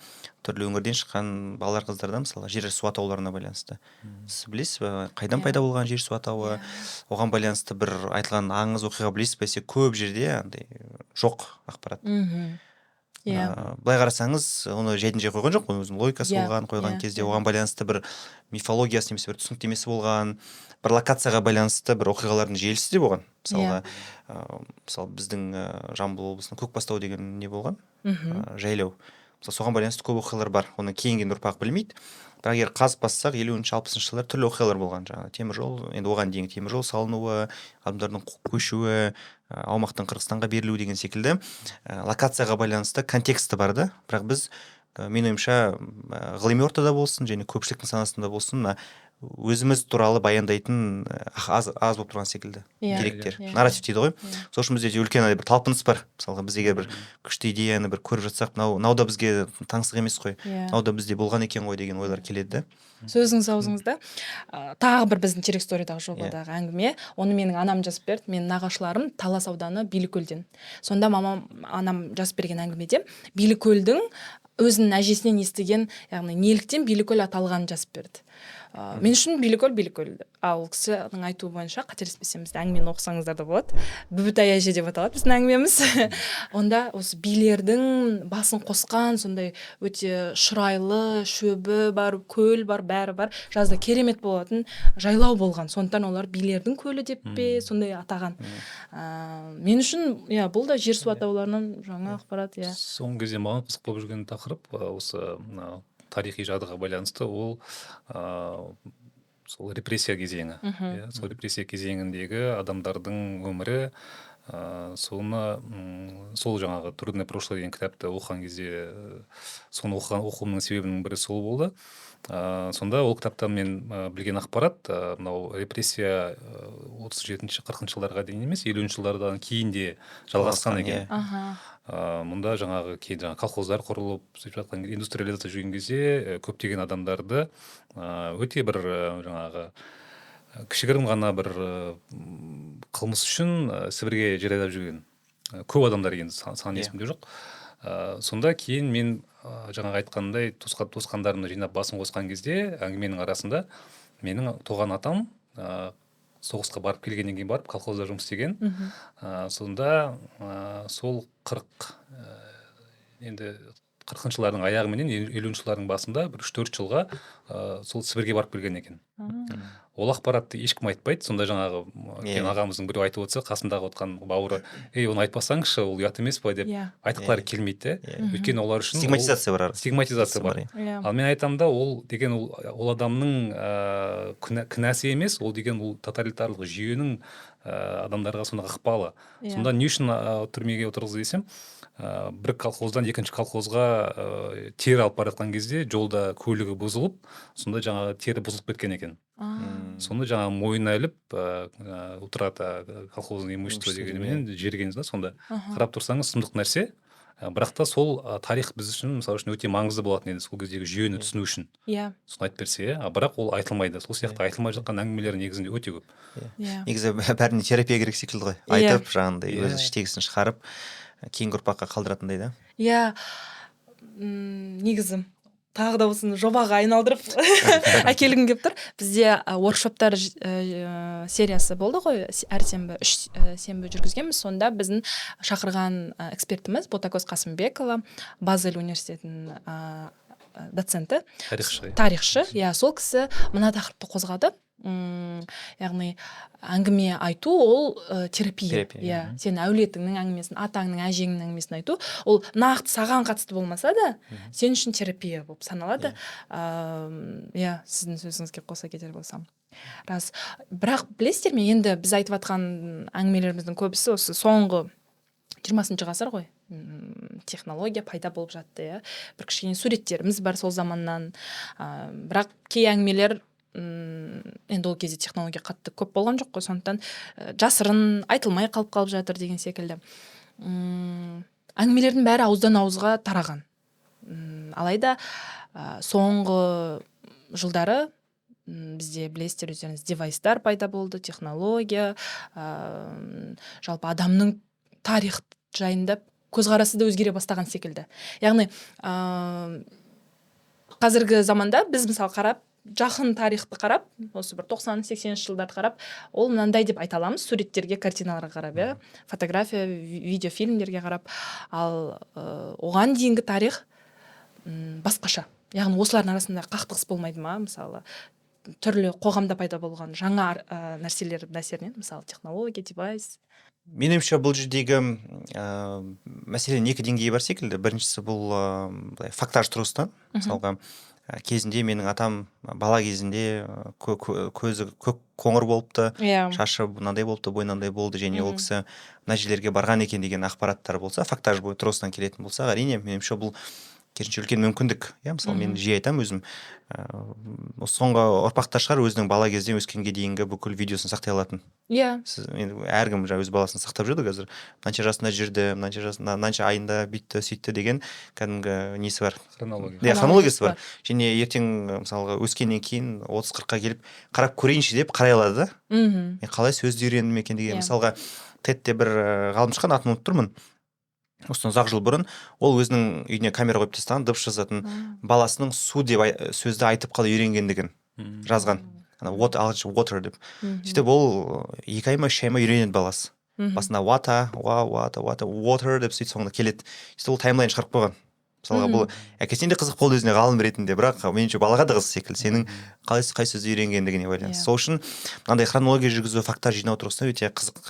түрлі өңірден шыққан балалар қыздардан, мысалы жер су атауларына байланысты. Сіз білесіз бе, қайдан пайда болған жер су атауы, оған байланысты бір айтылған аңыз оқиға білесіз бе, көп жерде андай жоқ ақпарат. Былай қарасаңыз, оны жайдан жай қойған жоқ, оның өзінің логикасы болған, қойған кезде оған байланысты бір мифологиясы немесе бір түсініктемесі болған, бір локацияға байланысты бір оқиғалардың желісі де болған. Мысалы біздің Жамбыл облысының Көкбастау деген не болған, жайлау. Мысалы соған байланысты көп оқиғалар бар, оны кейінгі ұрпақ білмейді. Бірақ егер қазып бассақ, 50-60 жылдар түрлі оқиғалар болған. Жаңағы теміржол, енді оған дейінгі теміржол салынуы, адамдардың көшуі, аумақтың Қырғызстанға берілуі деген секілді локацияға байланысты контексті бар да. Бірақ біз, мен ойымша, ғылыми ортада болсын, және көпшіліктің санасында болсын, өзіміз туралы баяндайтын аз болып тұрған секілді деректер, нарратив дейді ғой. Сол үшін бізде үлкен бір талпыныс бар. Мысалға біз егер бір күшті идеяны бір көріп жатсақ, мынау да бізге таңсық емес қой, мынау да бізде болған екен ғой деген ойлар келеді. Сөзіңіз аузыңызда. Тағы бір біздің терексториядағы жобадағы әңгіме, оны менің анам жазып берді. Менің нағашыларым Талас ауданы Билікөлден. Сонда анам жазып берген әңгімеде Билікөлдің өзінің әжесінен естіген, яғни неліктен Билікөл аталғанын жазып берді. Мен үшін Билікөл. Ал кісінің айтуы бойынша, қателеспесем, бізді әңгімені оқысаңыздар да болады. Бүбітай әже деп аталады біздің әңгімеміз. Онда осы билердің басын қосқан, сондай өте шұрайлы, шөбі бар, көл бар, бәрі бар. Жазда керемет болатын жайлау болған. Сондықтан олар билердің көлі деп пе, сондай атаған. Мен үшін, бұл да жер су атауларынан жаңа ақпарат. Соңғы кезде маған қызық болып жүрген тақырып осы тарихи жадыға байланысты, ол сол репрессия кезеңі. Сол репрессия кезеңіндегі адамдардың өмірі, соны сол жаңағы «Трудное прошлое» деген кітапты оқыған кезде соны оқуымның себебінің бірі сол болды. Сонда ол кітаптан мен білген ақпарат, мынау репрессия 37-40 жылдарға дейін емес, 50 жылдардан кейін де жалғасқан екен. Мұнда жаңағы кейін колхоздар құрылып, сөйтіп жатқан индустриализация жүрген кезде көптеген адамдарды өте бір жаңағы кішігірім ғана бір қылмыс үшін Сібірге жер айдап жүрген көп адамдар енді саны есімде жоқ. Сонда кейін мен жаңағы айтқандай туысқандарымды жинап басын қосқан кезде әңгіменің арасында менің туған атам соғысқа барып келгеннен кейін барып колхозда жұмыс істеген. Сонда сол 40 жылдардың аяғы менен 50 жылдардың басында бір 3-4 жылға сол Сібірге барып келген екен. Ол ақпаратты ешкім айтпайды. Сонда жаңағы кен ағамыздың біреу айтып отырса, қасындағы отқан бауыры, оны айтпасаңызшы, ол ұят емес па деп айтқылары келмейді. Өйткені олар үшін стигматизация бар. Ал мен айтамын да, ол деген ол адамның кінәсі емес, ол деген ол тоталитарлық жүйенің адамдарға сонда ықпалы. Сонда не үшін түрмеге отырғызды десем, бір колхоздан екінші колхозға тері алып бара жатқан кезде жолда көлігі бұзылып, сонда жаңағы тері бұзылып кеткен екен. Сонда жаңағы мойнына іліп утрата колхозный имущество дегенмен жергеніз да, сонда қарап тұрсаңыз сұмдық нәрсе. Бірақ та сол тарих біз үшін, мысалы үшін, өте маңызды болатын еді, сол кездегі жүйені түсіну үшін. Соны айтып берсе, бірақ ол айтылмайды. Сол сияқты айтылмай жатқан әңгімелер негізінде өте көп. Негізі бәріне терапия керек секілді ғой. Айтып, жаңағындай өз іштегісін шығарып, кейінгі ұрпаққа қалдыратындай да. Негізі тағы да осыны жобаға айналдырып әкелгім келіп тұр. Бізде воркшоптар сериясы болды ғой, әр сенбі 3 сенбі жүргізгенбіз. Сонда біздің шақырған экспертіміз Ботакөз Қасымбекова, Базель университетінің доценті, тарихшы. Сол кісі мына тақырыпты қозғады. Яғни әңгіме айту ол терапия. Сен әулетіңнің әңгімесін, атаңның, әжеңнің әңгімесін айту, ол нақты саған қатысты болмаса да, сен үшін терапия болып саналады. Сіздің сөзіңізге қоса кетер болсам. Рас. Бірақ білесіздер ме, енді біз айтып жатқан әңгімелеріміздің көбісі осы соңғы 20 ғасыр ғой. Технология пайда болып жатты. Бір кішкене суреттеріміз бар сол заманнан. Бірақ кей әңгімелер енді ол кезде технология қатты көп болған жоқ қой, сондықтан жасырын айтылмай қалып жатыр деген секілді. Әңгімелердің бәрі ауыздан ауызға тараған. Алайда соңғы жылдары бізде білесіздер өздеріңіз девайстар пайда болды, технология, жалпы адамның тарих жайында көзқарасы да өзгере бастаған секілді. Яғни қазіргі заманда біз мысалы қарап, жақын тарихты қарап, осы бір 90-80 жылдарды қарап, ол мынандай деп айта аламыз, суреттерге, картиналарға қарап, фотография, видеофильмдерге қарап, ал оған дейінгі тарих басқаша. Яғни осылардың арасында қақтығыс болмайды ма, мысалы түрлі қоғамда пайда болған жаңа нәрселер әсерінен, мысалы технология, девайс. Меніңше бұл жердегі мәселенің екі деңгейі бар секілді. Біріншісі бұл фактаж тұрғысынан, мысалға кезінде менің атам бала кезінде көзі көк қоңыр болыпты, шашы мынандай болыпты, бойынандай болды, және ол кісі мына жерлерге барған екен деген ақпараттар болса, фактаж тұрғысынан келетін болса, әрине меніңше бұл керісінше үлкен мүмкіндік. Мысалы мен жиі айтам өзім, соңғы ұрпақтар шығар өзінің бала кезден өскенге дейінгі бүкіл видеосын сақтай алатын. Әркім өз баласын сақтап жүрді қазір. Мынанша жасында жүрді, мынанша айында бүйтті, сөйтті деген кәдімгі несі бар. Хронологиясы бар. Және ертең мысалға өскеннен кейін 30-40-қа келіп қарап көрейінші деп қарай алады. Мен қалай сөзді үйрендім екен деген. Мысалға TED-те бір ғалым шыққан, атын ұмытып тұрмын. Осыдан ұзақ жыл бұрын ол өзінің үйіне камера қойып тастаған, дыбыс жазатын, баласының су деп сөзді айтып қалай үйренгендігін жазған. Water деп. Сөйтіп ол 2 ай ма 3 ай ма үйренеді баласы. Басында water деп сөйтіп соңында келеді. Сөйтіп ол таймлайн шығарып қойған. Мысалға бұл әкесіне де қызық болды өзіне ғалым ретінде, бірақ меніңше балаға да қызық секілді, сенің қай сөзді үйренгендігіне байланысты. Сол үшін мынандай хронология жүргізу, фактар жинау тұрғысынан өте қызық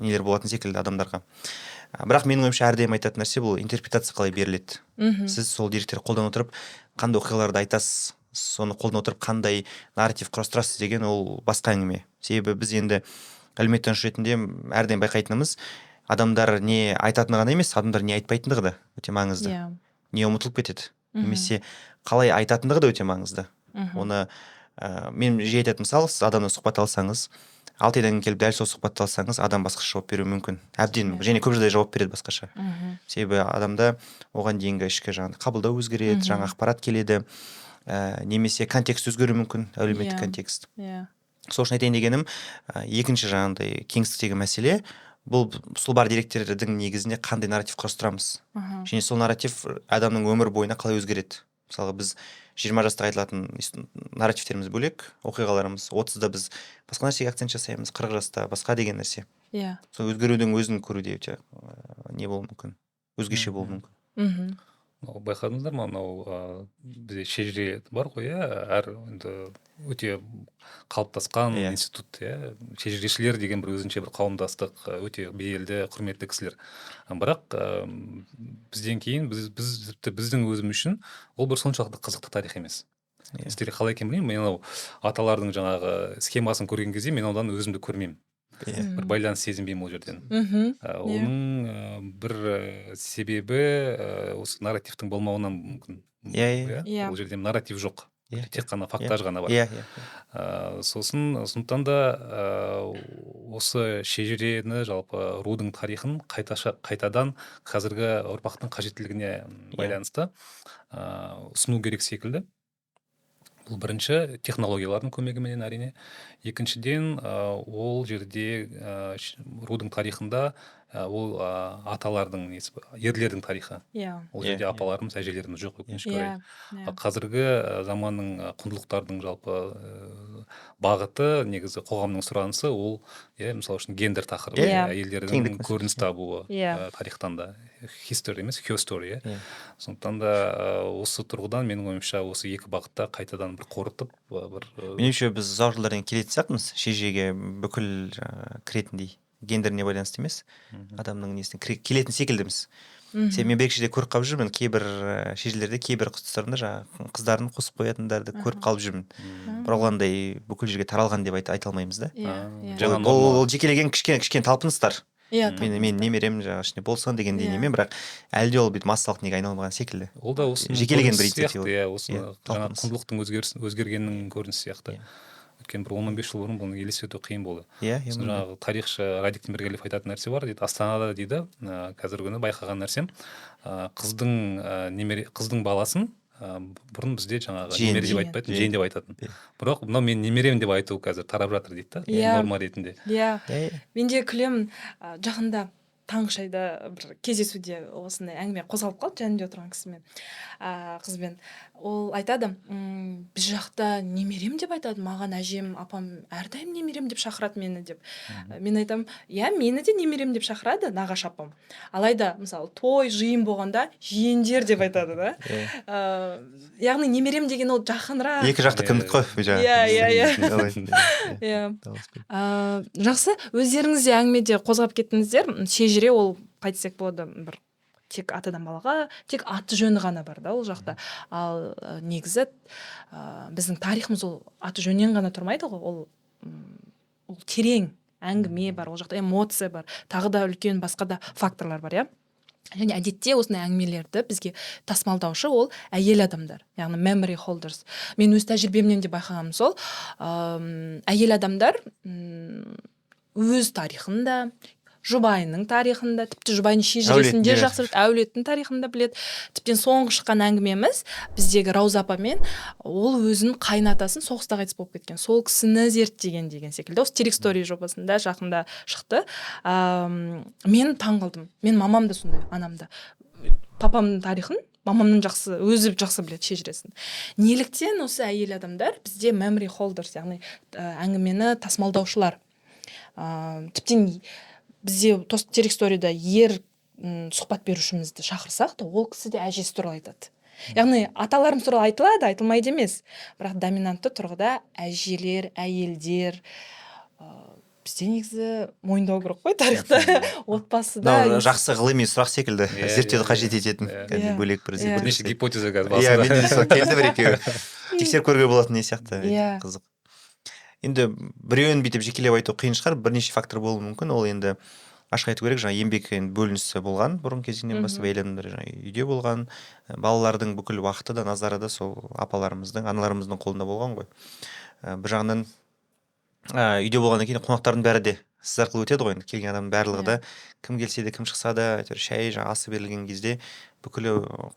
нелер болатын секілді адамдарға. Бірақ менің ойымша әрдайым айтатын нәрсе бұл интерпретация қалай беріледі. Сіз сол деректерді қолдана отырып қандай оқиғаларды айтасыз, соны қолдана отырып қандай нарратив құрастырасыз деген ол басқа әңгіме. Себебі біз енді әлеуметтанушы ретінде әрдайым байқайтынымыз адамдар не айтатыны ғана емес, адамдар не айтпайтындығы да өте маңызды. Иә. Не ұмытылып кетеді. Немесе қалай айтатындығы да өте маңызды. Оны мен жиі айтатын мысал, сіз адаммен сұхбат алсаңыз, 6 айдан кейін келіп дәл сол сұхбатты алсаңыз, адам басқаша жауап беруі мүмкін. Әбден, және көп жағдайда жауап береді басқаша. Себебі адамда оған дейінгі ішкі жаңағы қабылдау өзгереді, жаңа ақпарат келеді, немесе контекст өзгеруі мүмкін, әлеуметтік контекст. Сол үшін айтайын дегенім, екінші жаңағындай кеңістіктегі мәселе, бұл сұлбар деректердің негізінде қандай нарратив құрастырамыз. Және сол нарратив адамның өмір бойына қалай өзгереді. Мысалы, біз 20 жаста айтылатын нарративтеріміз бөлек, оқиғаларымыз, 30-да біз басқа нәрсеге акцент жасаймыз, 40 жаста басқа деген нәрсе. Сол өзгерудің өзін көруде өте не болуы мүмкін, өзгеше болуы мүмкін. Байқадыңыздар ма, мынау бізде шежіре бар ғой, әр өте қалыптасқан институт, шежірешілер деген бір өзінше бір қауымдастық, өте беделді, құрметті кісілер. Бірақ бізден кейін біздің өзіміз үшін ол бір соншалықты қызықты тарих емес. Сіздер қалай екен білмеймін, мен анау аталардың жаңағы схемасын көрген кезде мен одан өзімді көрмеймін. Бір байланыс сезінбеймін ол жерден. Оның бір себебі осы нарративтің болмауынан мүмкін. Ол жерде нарратив жоқ. Тек қана факттар ғана бар. Сондықтан да осы шежірені, жалпы рудың тарихын қайтадан қазіргі ұрпақтың қажеттілігіне байланысты ұсыну керек секілді. Бұл бірінші технологиялардың көмегіменен әрине. Екіншіден, ол жерде рудың тарихында ол аталардың, ерлердің тарихы. Ол жерде апаларымыз, әжелеріміз жоқ, өкінішке орай. Қазіргі заманның құндылықтардың жалпы бағыты, негізі қоғамның сұранысы, ол мысалы үшін гендер тақырыбы, әйелдердің көрініс табуы тарихтан да. History емес, history. Сондықтан да осы тұрғыдан менің ойымша осы екі бағытта қайтадан бір қорытып, меніңше біз ұзақ жылдардан келетін сияқтымыз, шежіреге бүкіл кіретіндей. Гендеріне байланысты емес, адамның несіне келетін секілдіміз. Себебі мен бірекшеде көріп қалып жүрмін, кейбір шежірелерде, кейбір құстарында жаңағы қыздарын қосып қоятындарды көріп қалып жүрмін. Бірақ ондай бүкіл жерге таралған деп айта алмаймыз да. Ол жекелеген кішкене талпыныстар. Мен немерем жаңағы ішінде болсын деген немен, бірақ әлі де ол бүйтіп массалық неге айналмаған секілді. Ол да осы жекелеген бір инициатива. Осы жаңағы құндылықтың өзгергеннің көрінісі сияқты. Өткен бір 15 жыл бұрын бұны елестету қиын болды. Жаңағы тарихшы Радик Теміргалиев айтатын нәрсе бар дейді, Астанада дейді, қазіргі күні байқаған нәрсем, қыздың баласын бұрын бізде жаңағы немере деп айтпайтын, жиен деп айтатын. Бірақ мынау мен немерем деп айту қазір тарап жатыр дейді да, норма ретінде. Мен де күлемін, жақында таңғы шайда бір кездесуде осындай әңгіме қозғалып қалды жанымда отырған кісімен, қызбен. Ол айтады, біз жақта немерем деп айтады, маған әжем, апам әрдайым немерем деп шақырады мені деп. Мен айтам, мені де немерем деп шақырады нағаш апам. Алайда, мысалы, той, жиын болғанда жиендер деп айтады да. Яғни немерем деген ол жақынырақ. Екі жақты кіндік қой. Жақсы, өздеріңіз де әңгімеде қозғап кеттіңіздер. Шежіре ол қайтсек болады бір тек атадан балаға, тек аты жөні ғана бар да ол жақта. Ал негізі біздің тарихымыз ол аты жөннен ғана тұрмайды ғой. Ол терең әңгіме бар, ол жақта эмоция бар, тағы да үлкен басқа да факторлар бар, Және әдетте осындай әңгімелерді бізге тасымалдаушы ол әйел адамдар, яғни memory holders. Мен өз тәжірибемнен де байқағаным сол, әйел адамдар өз тарихында, жұбайының тарихында, тіпті жұбайының шежіресінде жақсы әулеттің тарихында біледі. Тіптен соңғы шыққан әңгімеміз біздегі Рауза апамен, ол өзін қайнатасын соғыста қайтыс болып кеткен. Сол кісіні зерттеген деген секілді. Осы Терекстори жобасында жақында шықты. Мен таң қалдым. Мен мамам да сондай, анам да. Папамның тарихын мамамның өзі жақсы біледі шежіресін. Неліктен осы әйел адамдар бізде memory holders, яғни әңгімені тасымалдаушылар. Тіптен бізде Терексторияда ер сұхбат берушімізді шақырсақ та, ол кісі де әжесі туралы айтады. Яғни аталарымыз туралы айтылады, айтылмайды емес. Бірақ доминантты тұрғыда әжелер, әйелдер бізде негізі мойындау керек қой тарихта, отбасыда. Жақсы ғылыми сұрақ секілді, зерттеуді қажет ететін, бөлек бір зерттеу. Бірнеше гипотеза қазір басында. Мен де сол келді бір екеуі. Тексеріп көруге болатын не сияқты, қызық. енді біреуін бүйтіп жекелеп айту қиын шығар, бірнеше фактор болуы мүмкін. Ол енді ашық айту керек, жаңа еңбек бөлінісі болған бұрын кезеңнен бастап, әйел адамдар үйде болған, балалардың бүкіл уақыты да назары да сол апаларымыздың, аналарымыздың қолында болған ғой. Бір жағынан үйде болғаннан кейін қонақтардың бәрі де сіз арқылы өтеді ғой, енді келген адамның барлығы да, кім келсе де, кім шықса да, шай асы берілген кезде бүкілі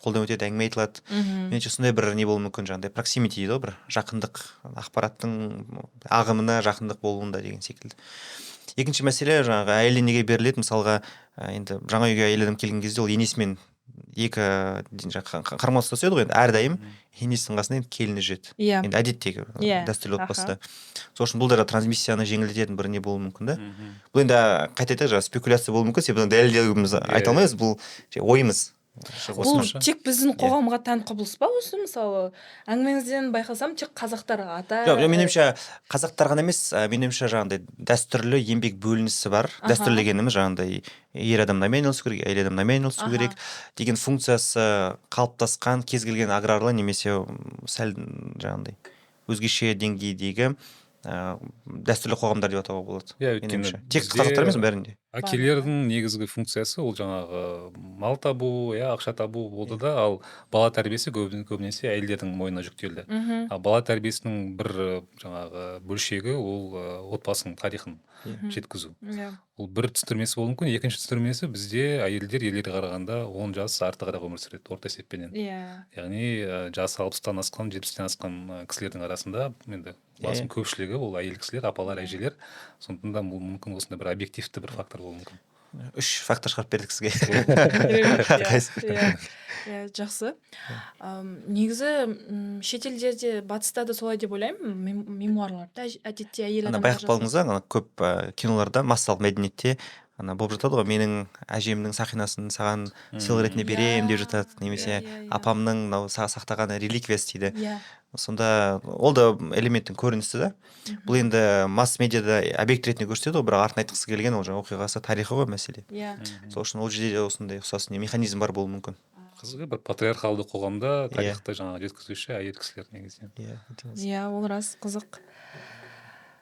қолдан өтеді, әңгіме айтылады. Меніңше сондай бір не болуы мүмкін, жаңағыдай проксимити дейді ғой, бір жақындық, ақпараттың ағымына жақындық болуында деген секілді. Екінші мәселе, жаңағы әйеліне неге беріледі, мысалға енді жаңа үйге әйел адам келген кезде ол енесімен екі қармалас өседі ғой, енді әрдайым енесінің қасында енді келіні жүреді. Енді әдеттегі дәстүрлі отбасыда. Сол үшін бұл да трансмиссияны жеңілдететін бір не болуы мүмкін да. Бұл енді қайта айтайық, жаңағы спекуляция болуы мүмкін, себебі дәлелдеуіміз айта алмаймыз, бұл ойымыз. Бұл тек біздің қоғамға тән құбылыс па осы? Мысалы, әңгімеңізден байқасам, тек қазақтар меніңше қазақтар ғана емес, меніңше жаңағыдай дәстүрлі еңбек бөлінісі бар. Дәстүрлі дегеніміз жаңағыдай ер адам немен айналысу керек, әйел адам немен айналысу керек деген функциясы қалыптасқан кез келген аграрлы немесе сәл жаңағыдай өзгеше деңгейдегі дәстүрлі қоғамдар деп атауға болады. Тек қазақтар емес бәрінде. Әкелердің негізгі функциясы ол жаңағы мал табу, ақша табу болды да, ал бала тәрбиесі көбінесе әйелдердің мойнына жүктелді. Ал бала тәрбиесінің бір жаңағы бөлшегі ол отбасының тарихын жеткізу. Ол бір түсіндірмесі болуы мүмкін. Екінші түсіндірмесі бізде әйелдер ерлерге қарағанда 10 жас артығырақ өмір сүреді орта есеппенен. Яғни жасы 60-тан асқан, 70-тен асқан кісілердің арасында енді басым көпшілігі ол әйел кісілер, апалар, әжелер. Сондықтан да мүмкін осындай бір объективті бір фактор болуы мүмкін. 3 фактор шығарып бердік сізге. Жақсы. Негізі шетелдерде, батыста да солай деп ойлаймын, мемуарларда әдетте әйел адамдар байқап көп киноларда, массалық мәдениетте болып жатады ғой, менің әжемнің сақинасын саған сыйлық ретінде берем деп жатады, немесе апамның сақтаған реликвиясы дейді. Сонда ол да элементтің көрінісі да. Бұл енді масс-медиада объект ретінде көрсетеді ғой, бірақ артын айтқысы келген ол жаңа оқиғасы, тарихы ғой мәселе. Сол үшін ол жерде осындай ұқсас механизм бар болуы мүмкін. Қызығы бір патриархалды қоғамда тарихты жаңа жеткізуші әйел кісілер негізінен. Ол рас, қызық.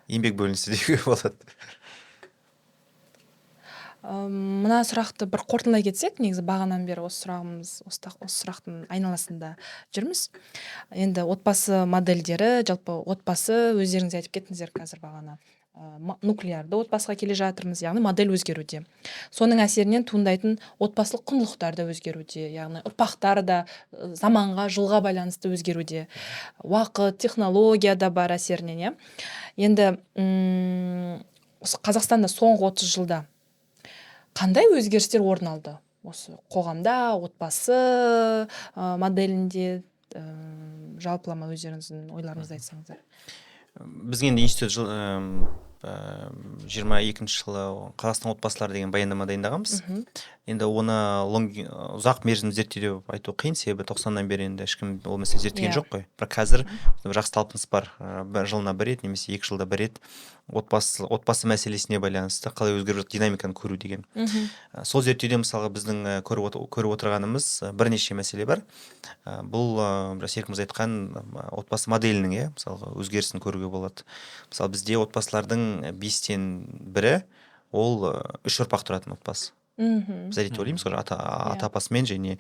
Еңбек бөлінісі деуге болады. Мына сұрақты бір қорытындылай кетсек, негізі бағанан бері осы сұрақтың айналасында жүрміз. Енді отбасы модельдері, жалпы отбасы, өздеріңіз айтып кеттіңіздер қазір бағана, нуклеарды отбасыға келе жатырмыз, яғни модель өзгеруде. Соның әсерінен туындайтын отбасылық құндылықтар да өзгеруде, яғни ұрпақтар да заманға, жылға байланысты өзгеруде. Уақыт, технология да бар әсерінен. Енді Қазақстанда соңғы 30 жылда қандай өзгерістер орын алды? Осы қоғамда, отбасы моделінде, жалпылама өздеріңіздің ойларыңызды айтсаңыздар. Бізге енді институт 22 жылы Қазақстан отбасылары деген баяндама дайындағанбыз. Енді оны ұзақ мерзім зерттеу деп айту қиын, себебі 90-нан бері енді ешкім ол мәселе зерттеген жоқ қой. Бірақ қазір жақсы талпыныс бар, жылына бір рет немесе 2 жылда бір рет отбасы мәселесіне байланысты қалай өзгеріп жатқан динамиканы көру деген. Сол зерттеуде мысалға біздің көріп отырғанымыз бірнеше мәселе бар. Бұл Серікміз айтқан отбасы моделінің мысалға өзгерісін көруге болады. Мысалы бізде отбасылардың 5-тен 1-і ол 3 ұрпақ тұратын отбасы. Біз әдетте ойлаймыз ғой, ата-апасымен және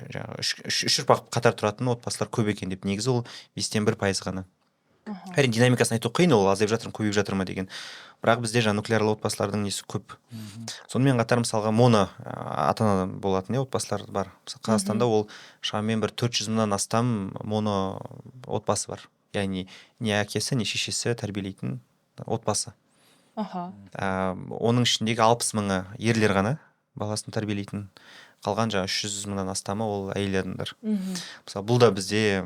3 ұрпақ қатар тұратын отбасылар көп екен деп. Негізі ол 5-тен 1% ғана. Әрине динамикасын айту қиын, ол азайып жатыр ма, көбейіп жатыр ма деген. Бірақ бізде нуклеарлы отбасылардың несі көп. Сонымен қатар мысалға моно ата-ана болатын отбасылар бар. Қазақстанда ол шамамен бір 400 мыңнан астам моно отбасы бар. Яғни не әкесі, не шешесі тәрбиелейтін отбасы. Оның ішіндегі 60 мыңы ерлер ғана баласын тәрбиелейтін. Қалған 300 мыңнан астамы ол әйел адамдар. Мысалы, бұл да бізде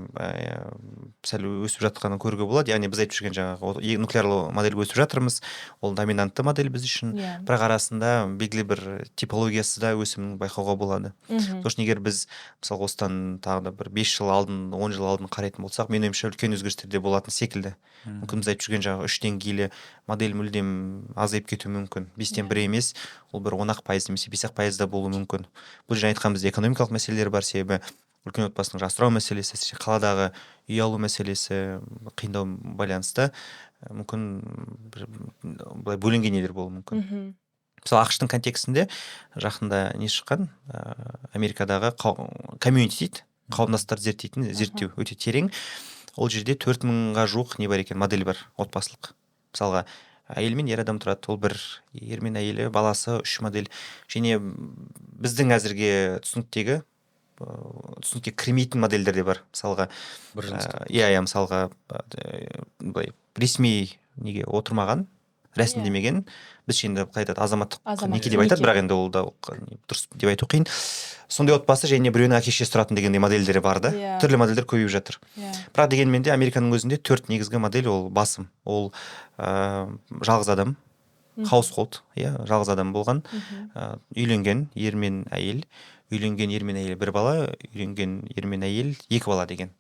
сәл өсіп жатқанын көруге болады. Яғни біз айтып жүрген жаңағы нуклеарлы модель өсіп жатырмыз. Ол доминантты модель біз үшін. Бірақ арасында белгілі бір типологиясы да өсімін байқауға болады. Сол үшін егер біз мысалы осыдан тағы да бір 5 жыл алдын, 10 жыл алдын қарайтын болсақ, менің ойымша үлкен өзгерістер де болатын секілді. Мүмкін біз айтып жүрген жаңағы 3 деңгейлі модель мүлдем азайып кетуі мүмкін. 5-тен 1 емес, ол бір 10% немесе 5% да болуы мүмкін. Бұл жерде айтқан бізде экономикалық мәселелер бар, себебі үлкен отбасының асырау мәселесі, әсіресе қаладағы үй алу мәселесі қиындау байланысты мүмкін былай бөлінген нелер болуы мүмкін. Мысалы ақш-тың контекстінде жақында не шыққан, Америкадағы комьюнити дейді, қауымдастықтарды зерттейтін зерттеу өте терең. Ол жерде 4000-ға жуық не бар екен, модель бар отбасылық. Мысалға әйел мен ер адам тұрады, ол бір, ер мен әйелі, баласы 3 модель. Және біздің әзірге түсінікке кірмейтін модельдер де бар. Мысалға мысалға былай ресми неге отырмаған, рәсімдемеген, біз енді қалай айтады, азаматтық неке деп айтады, бірақ енді ол да дұрыс деп айту қиын. Сондай отбасы және біреуінің әке-шешесі тұратын дегендей модельдері бар да. Түрлі модельдер көбейіп жатыр. Бірақ дегенмен де Американың өзінде 4 негізгі модель ол басым. Ол жалғыз адам, household, жалғыз адам болған, үйленген ер мен әйел, үйленген ер мен әйел 1 бала, үйленген ер мен әйел 2 бала деген.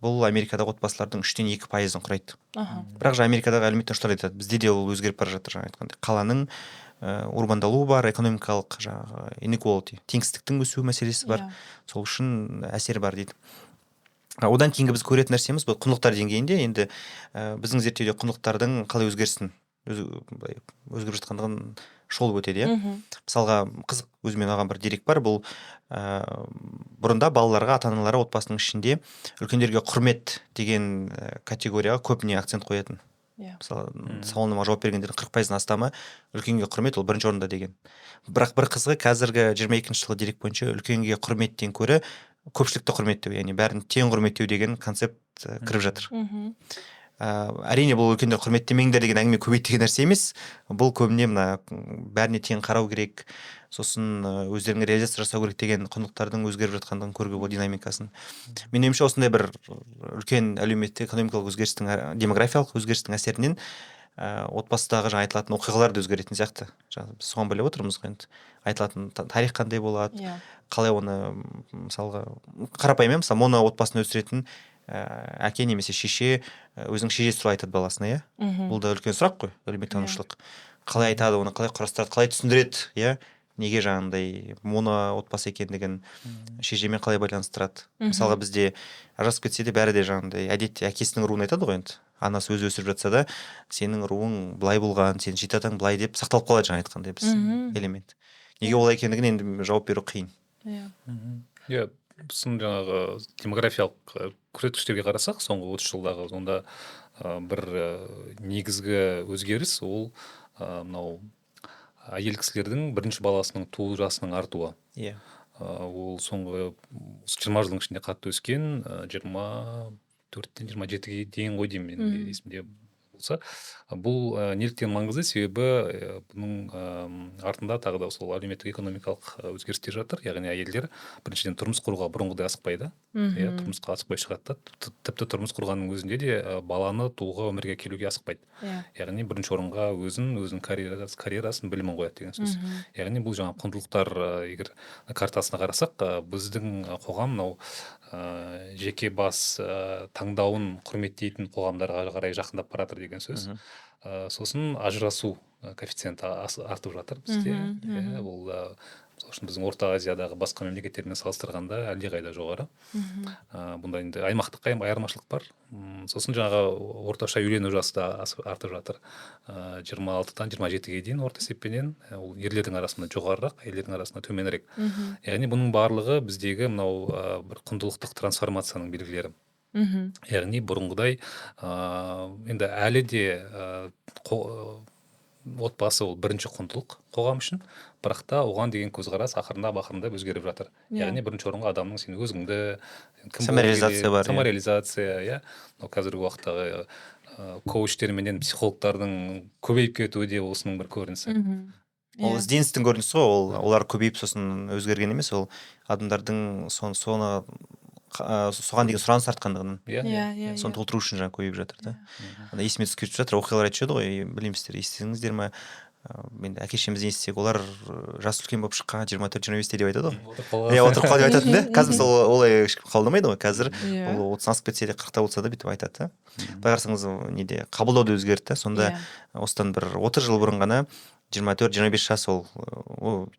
Бұл Америкадағы отбасылардың 3-2% құрайды. Бірақ Америкадағы әлеуметтік ұштар айтады, бізде де ол өзгеріп бара жатыр, жаңа айтқандай. Қаланың урбандалуы бар, экономикалық inequality, теңсіздіктің өсуі мәселесі бар. Сол үшін әсер бар дейді. Одан кейінгі біз көретін нәрсеміз бұл құндылықтар деңгейінде. Енді біздің зерттеуде құндылықтардың қалай өзгеріп жатқандығын шолып өтеді. Мысалға қызық өзімен алған бір дерек бар. Бұл бұрында балаларға ата-аналары отбасының ішінде үлкендерге құрмет деген категорияға көбіне акцент қоятын. Мысалы, сауалнамаға жауап бергендердің 40%-нан астамы үлкенге құрмет ол 1-ші орында деген. Бірақ бір қызығы қазіргі 22-ші жылғы дерек бойынша үлкенге құрметтен көрі көпшілікті құрметтеу, яғни бәрін тең құрметтеу деген концепт кіріп жатыр. Әрине бұл үлкендер құрметтемеңдер деген әңгіме көбейт деген нәрсе емес. Бұл көбіне мына бәріне тең қарау керек, сосын өздеріңе реализация жасау керек деген құндылықтардың өзгеріп жатқандығын көруге болады, динамикасын. Менің ойымша осындай бір үлкен әлеуметтік экономикалық өзгерістің, демографиялық өзгерістің әсерінен отбасыдағы айтылатын оқиғалар да өзгеретін сияқты. Біз соған біліп отырмыз енді. Айтылатын тарих қандай болады, қалай оны мысалға қарапайым, мысалы моно отбасын өсіретін әке немесе шеше өзінің шешесі туралы айтады баласына, бұл да үлкен сұрақ қой, әлеуметтанушылық. Қалай айтады, оны қалай құрастырады, қалай түсіндіреді, неге жаңағындай моно отбасы екендігін шешемен қалай байланыстырады. Мысалға бізде ажырасып кетсе де бәрі де жаңағындай әдетте әкесінің руын айтады ғой енді. Анасы өзі өсіріп жатса да, сенің руың былай болған, сенің жеті атаң былай деп сақталып қалады, жаңа айтқандай біз элемент. Неге олай екендігін енді жауап беру қиын. Біздің жаңағы демографиялық көрсеткіштерге қарасақ, соңғы 30 жылдағы онда бір негізгі өзгеріс ол мынау әйел кісілердің бірінші баласының туу жасының артуы. Ол соңғы 20 жылдың ішінде қатты өскен, 24-тен 27-ге дейін ғой деймін, мен есімде болса. Бұл неліктен маңызды, себебі бұның артында тағы да сол әлеуметтік экономикалық өзгерістер жатыр. Яғни әйелдер біріншіден тұрмыс құруға бұрынғыдай асықпайды. Тұрмысқа асықпай шығады. Тіпті тұрмыс құрғанның өзінде де баланы тууға, өмірге келуге асықпайды. Яғни бірінші орынға өзінің карьерасын, білімін қояды деген сөз. Яғни бұл жаңа құндылықтар егер картасына қарасақ, біздің қоғам мынау жеке бас таңдауын құрметтейтін қоғамдарға қарай жақындап баратыр деген сөз. Сосын ажырасу коэффициенті артып жатыр бізде. Бұл мысалы үшін біздің Орта Азиядағы басқа мемлекеттермен салыстырғанда әлдеқайда жоғары. Бұнда енді аймақтық айырмашылық бар. Сосын жаңағы орташа үйлену жасы да артып жатыр. 26-тан 27-ге дейін орта есеппенен, ол ерлердің арасында жоғарырақ, әйелдердің арасында төменірек. Яғни бұның барлығы біздегі мынау бір құндылықтық трансформацияның белгілері. Яғни бұрынғыдай енді әлі де отбасы ол бірінші құндылық қоғам үшін, бірақ та оған деген көзқарас ақырындап өзгеріп жатыр. Яғни бірінші орынға адамның сен өзіңді, самореализация бар. Самореализация, қазіргі уақыттағы коучтер менен психологтардың көбейіп кетуі де осының бір көрінісі. Ол ізденістің көрінісі ғой, олар көбейіп сосын өзгерген емес, ол адамдардың соған деген сұраныс артқандығынан соны толтыру үшін жаңа көбейіп жатыр да. Есіме түсіп кетіп жатыр, оқиғалар айтып жатыр ғой, білеміздер, естідіңіздер ме? Мен әке-шешемізден естісек, олар жас үлкен болып шыққан 24-25-те деп айтады ғой. Отырып қал деп айтатын да. Қазір мысалы олай ешкім қабылдамайды ғой. Қазір ол 30 асып кетсе де 40-та болса да бүйтіп айтады да. Былай қарасаңыз неде қабылдау да өзгерді. Сонда осыдан бір 30 жыл бұрын ғана 24-25 жас ол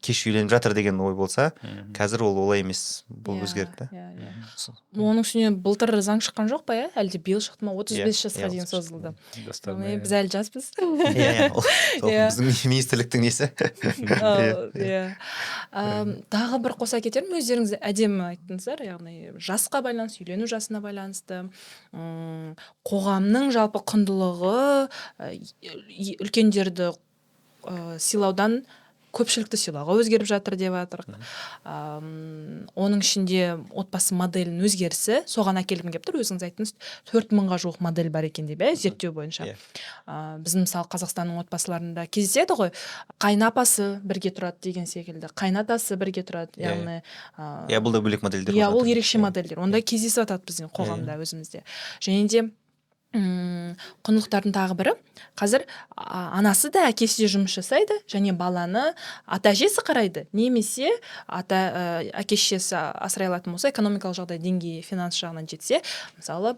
кеш үйленіп жатыр деген ой болса, қазір ол олай емес, бұл өзгерді. Оның үстіне былтыр заң шыққан жоқ па, әлде биыл шықты ма? 35 жасқа дейін созылды. Біз әлі жаспыз. Біздің министрліктің несі. Тағы бір қоса кетерім, өздеріңіз әдемі айттыңыздар, яғни жасқа байланысты, үйлену жасына байланысты, қоғамның жалпы құндылығы үлкендерді сыйлаудан көпшілікті сыйлауға өзгеріп жатыр деп жатыр. Оның ішінде отбасы моделінің өзгерісі соған әкелгім келіп тұр. Өзіңіз айттыңыз, 4000-ға жуық модель бар екен деп, зерттеу бойынша. Біздің мысалы Қазақстанның отбасыларында кездеседі ғой, қайнапасы бірге тұрады деген секілді, қайнатасы бірге тұрады, яғни бұл да бөлек модельдер. Ол ерекше модельдер. Онда кездесіп жатады біздің қоғамда, өзімізде. Және де құндылықтардың тағы бірі, қазір анасы да әкесі де жұмыс жасайды, және баланы ата-әжесі қарайды. Немесе әке-шешесі асырай алатын болса, экономикалық жағдай деңгейі, финанс жағынан жетсе, мысалы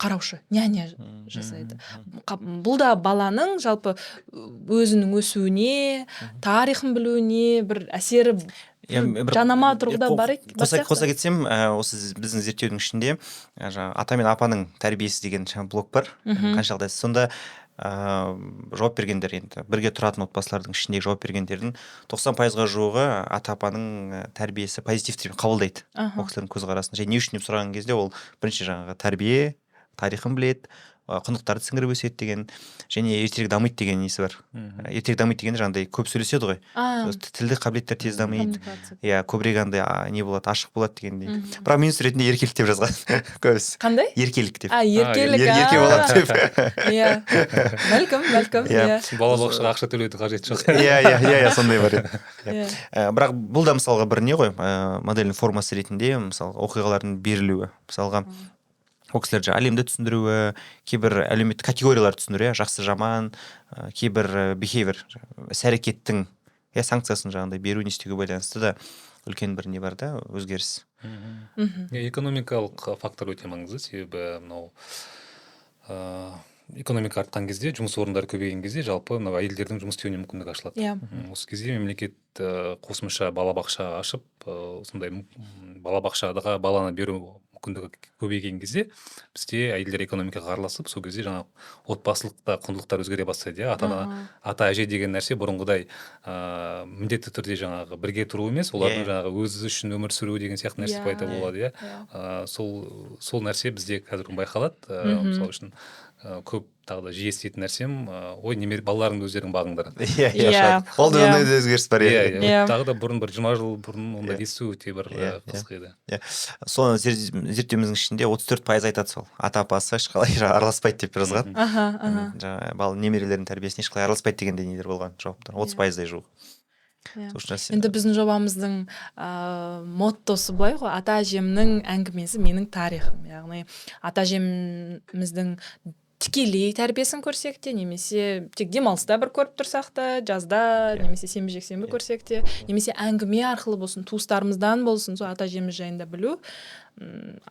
қараушы, няня жасайды. Бұл да баланың жалпы өзінің өсуіне, тарихын білуіне бір әсері жанама тұрғыда бар. Қоса кетсем, осы біздің зерттеудің ішінде ата мен апаның тәрбиесі деген блок бар. Қаншалықты сонда жауап бергендер, енді бірге тұратын отбасылардың ішіндегі жауап бергендердің 90%-ға жуығы ата-апаның тәрбиесі позитивті қабылдайды. Ол кісілердің көзқарасын. Және не үшін деп сұраған кезде ол бірінші жаңағы тәрбие, тарихын біледі, құндылықтарды сіңіріп өседі деген, және ертерек дамиды деген несі бар. Ертерек дамиды дегенде жаңағыдай көп сөйлеседі ғой. Тілдік қабілеттер тез дамиды. Көбірек андай не болады, ашық болады дегендей. Бірақ минус ретінде еркелік деп жазған көбісі. Қандай? Еркелік деп. Еркелік. Ерке болады деп. Бәлкім. Балабақшаға ақша төлеуді қажет жоқ. Сондай бар еді. Бірақ бұл да мысалға бір не ғой, модельдің формасы ретінде, мысалы оқиғалардың берілуі. Мысалға ол кісілер әлемді түсіндіруі, кейбір әлеуметтік категориялар түсіндіру, жақсы жаман, кейбір behavior, іс-әрекеттің санкциясын жаңағыдай беру не істеуге байланысты да үлкен бір не бар да, өзгеріс. Экономикалық фактор өте маңызды, себебі мынау экономика артқан кезде, жұмыс орындары көбейген кезде, жалпы әйелдердің жұмыс істеуіне мүмкіндік ашылады. Осы кезде мемлекет қосымша балабақша ашып, сондай балабақшаға баланы беру мүмкіндігі көбейген кезде бізде әйелдер экономикаға араласып, сол кезде жаңа отбасылықта құндылықтар өзгере бастайды. Ата-әже деген нәрсе бұрынғыдай міндетті түрде жаңағы бірге тұру емес, олардың жаңағы өзі үшін өмір сүру деген сияқты нәрсе пайда болады. Сол нәрсе бізде қазір байқалады. Мысалы үшін көп тағы да жиі еститін нәрсем, ой, балаларыңды өздерің бағыңдар. Ол да өзгеріс бар. Тағы да бұрын 20 жыл бұрын онда есту өте бір қызық еді. Соны зерттеуіміздің ішінде 34% айтады сол. Ата-апасы ешқалай араласпайды деп жазған. Немерелердің тәрбиесіне ешқалай араласпайды дегендей нелер болған жауаптар. 30%-дай жуық. Енді біздің жобамыздың моттосы былай ғой, ата-әжемнің әңгімесі менің тарихым. Яғни ата-әжеміздің тікелей тәрбиесін көрсек те, немесе тек демалыста бір көріп тұрсақ та, жазда, немесе сенбі-жексенбі көрсек те, немесе әңгіме арқылы болсын, туыстарымыздан болсын, сол ата-әжеміз жайында білу.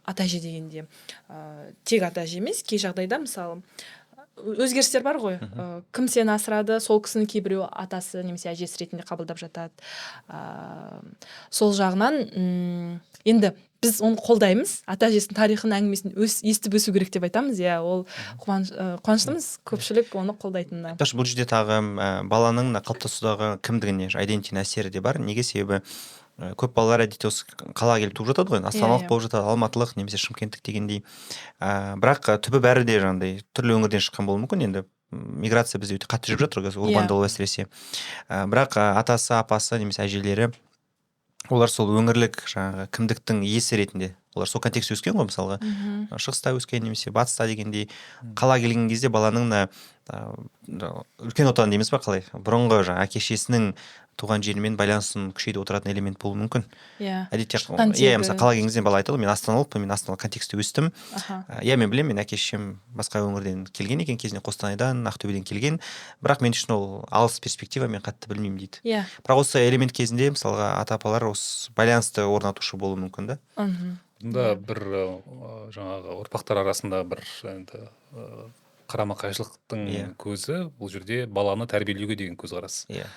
Ата-әже дегенде тек ата-әже емес, кей жағдайда мысалы өзгерістер бар ғой. Кім сені асырады, сол кісінің кейбіреу атасы немесе әжесі ретінде қабылдап жатады. Сол жағынан енді біз оны қолдаймыз. Ата-әжесінің тарихын, әңгімесін естіп өсу керек деп айтамыз. Ол қуаныштымыз, көпшілік оны қолдайтынына. Бұл жерде тағы баланың қалыптасудағы кімдігіне, айдентитетіне әсері де бар. Неге? Себебі көп балалар әдетте осы қалаға келіп туып жатады ғой, астаналық болып жатады, алматылық немесе шымкенттік дегендей. Бірақ түбі бәрі де жаңағыдай түрлі өңірден шыққан болуы мүмкін. Енді миграция бізде өте қатты жүріп жатыр, урбандалу әсіресе. Бірақ атасы, апасы немесе әжелері, олар сол өңірлік жаңағы кімдіктің иесі ретінде, олар сол контекстте өскен ғой, мысалға шығыста өскен немесе батыста дегендей. Қала келген кезде баланың үлкен отан дейміз ба, қалай бұрынғы жаңағы әке-шешесінің туған жерімен байланысын күшейтіп отыратын элемент болуы мүмкін. Әдетте мысалы қала келген кезде бала айтады, мен астаналықпын, мен астаналық контекстте өстім. Мен білемін, мен әке-шешем басқа өңірден келген екен, кезінде Қостанайдан, Ақтөбеден келген, бірақ мен үшін ол алыс перспектива, мен қатты білмеймін дейді. Бірақ осы элемент кезінде мысалға ата-апалар осы байланысты орнатушы болуы мүмкін да. Бұнда бір жаңағы ұрпақтар арасында бір қарама қайшылықтың Иә. көзі бұл жерде баланы тәрбиелеуге деген көзқарас. Иә.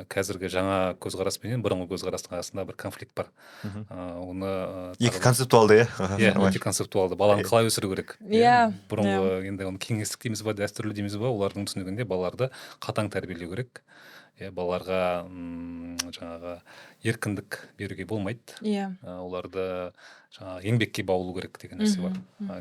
Қазіргі жаңа көзқараспенен бұрынғы көзқарастың арасында бір конфликт бар. Мгм. Оны Екі концептуалды, иә, өте концептуалды. Баланы қалай өсіру керек. Иә, Бұрынғы енді оны кеңестік дейміз ба, дәстүрлі дейміз ба, олардың түсінігінде балаларды қатаң тәрбиелеу керек. Балаларға жаңағы еркіндік беруге болмайды. иә, Оларды жаңағы еңбекке баулу керек деген нәрсе бар.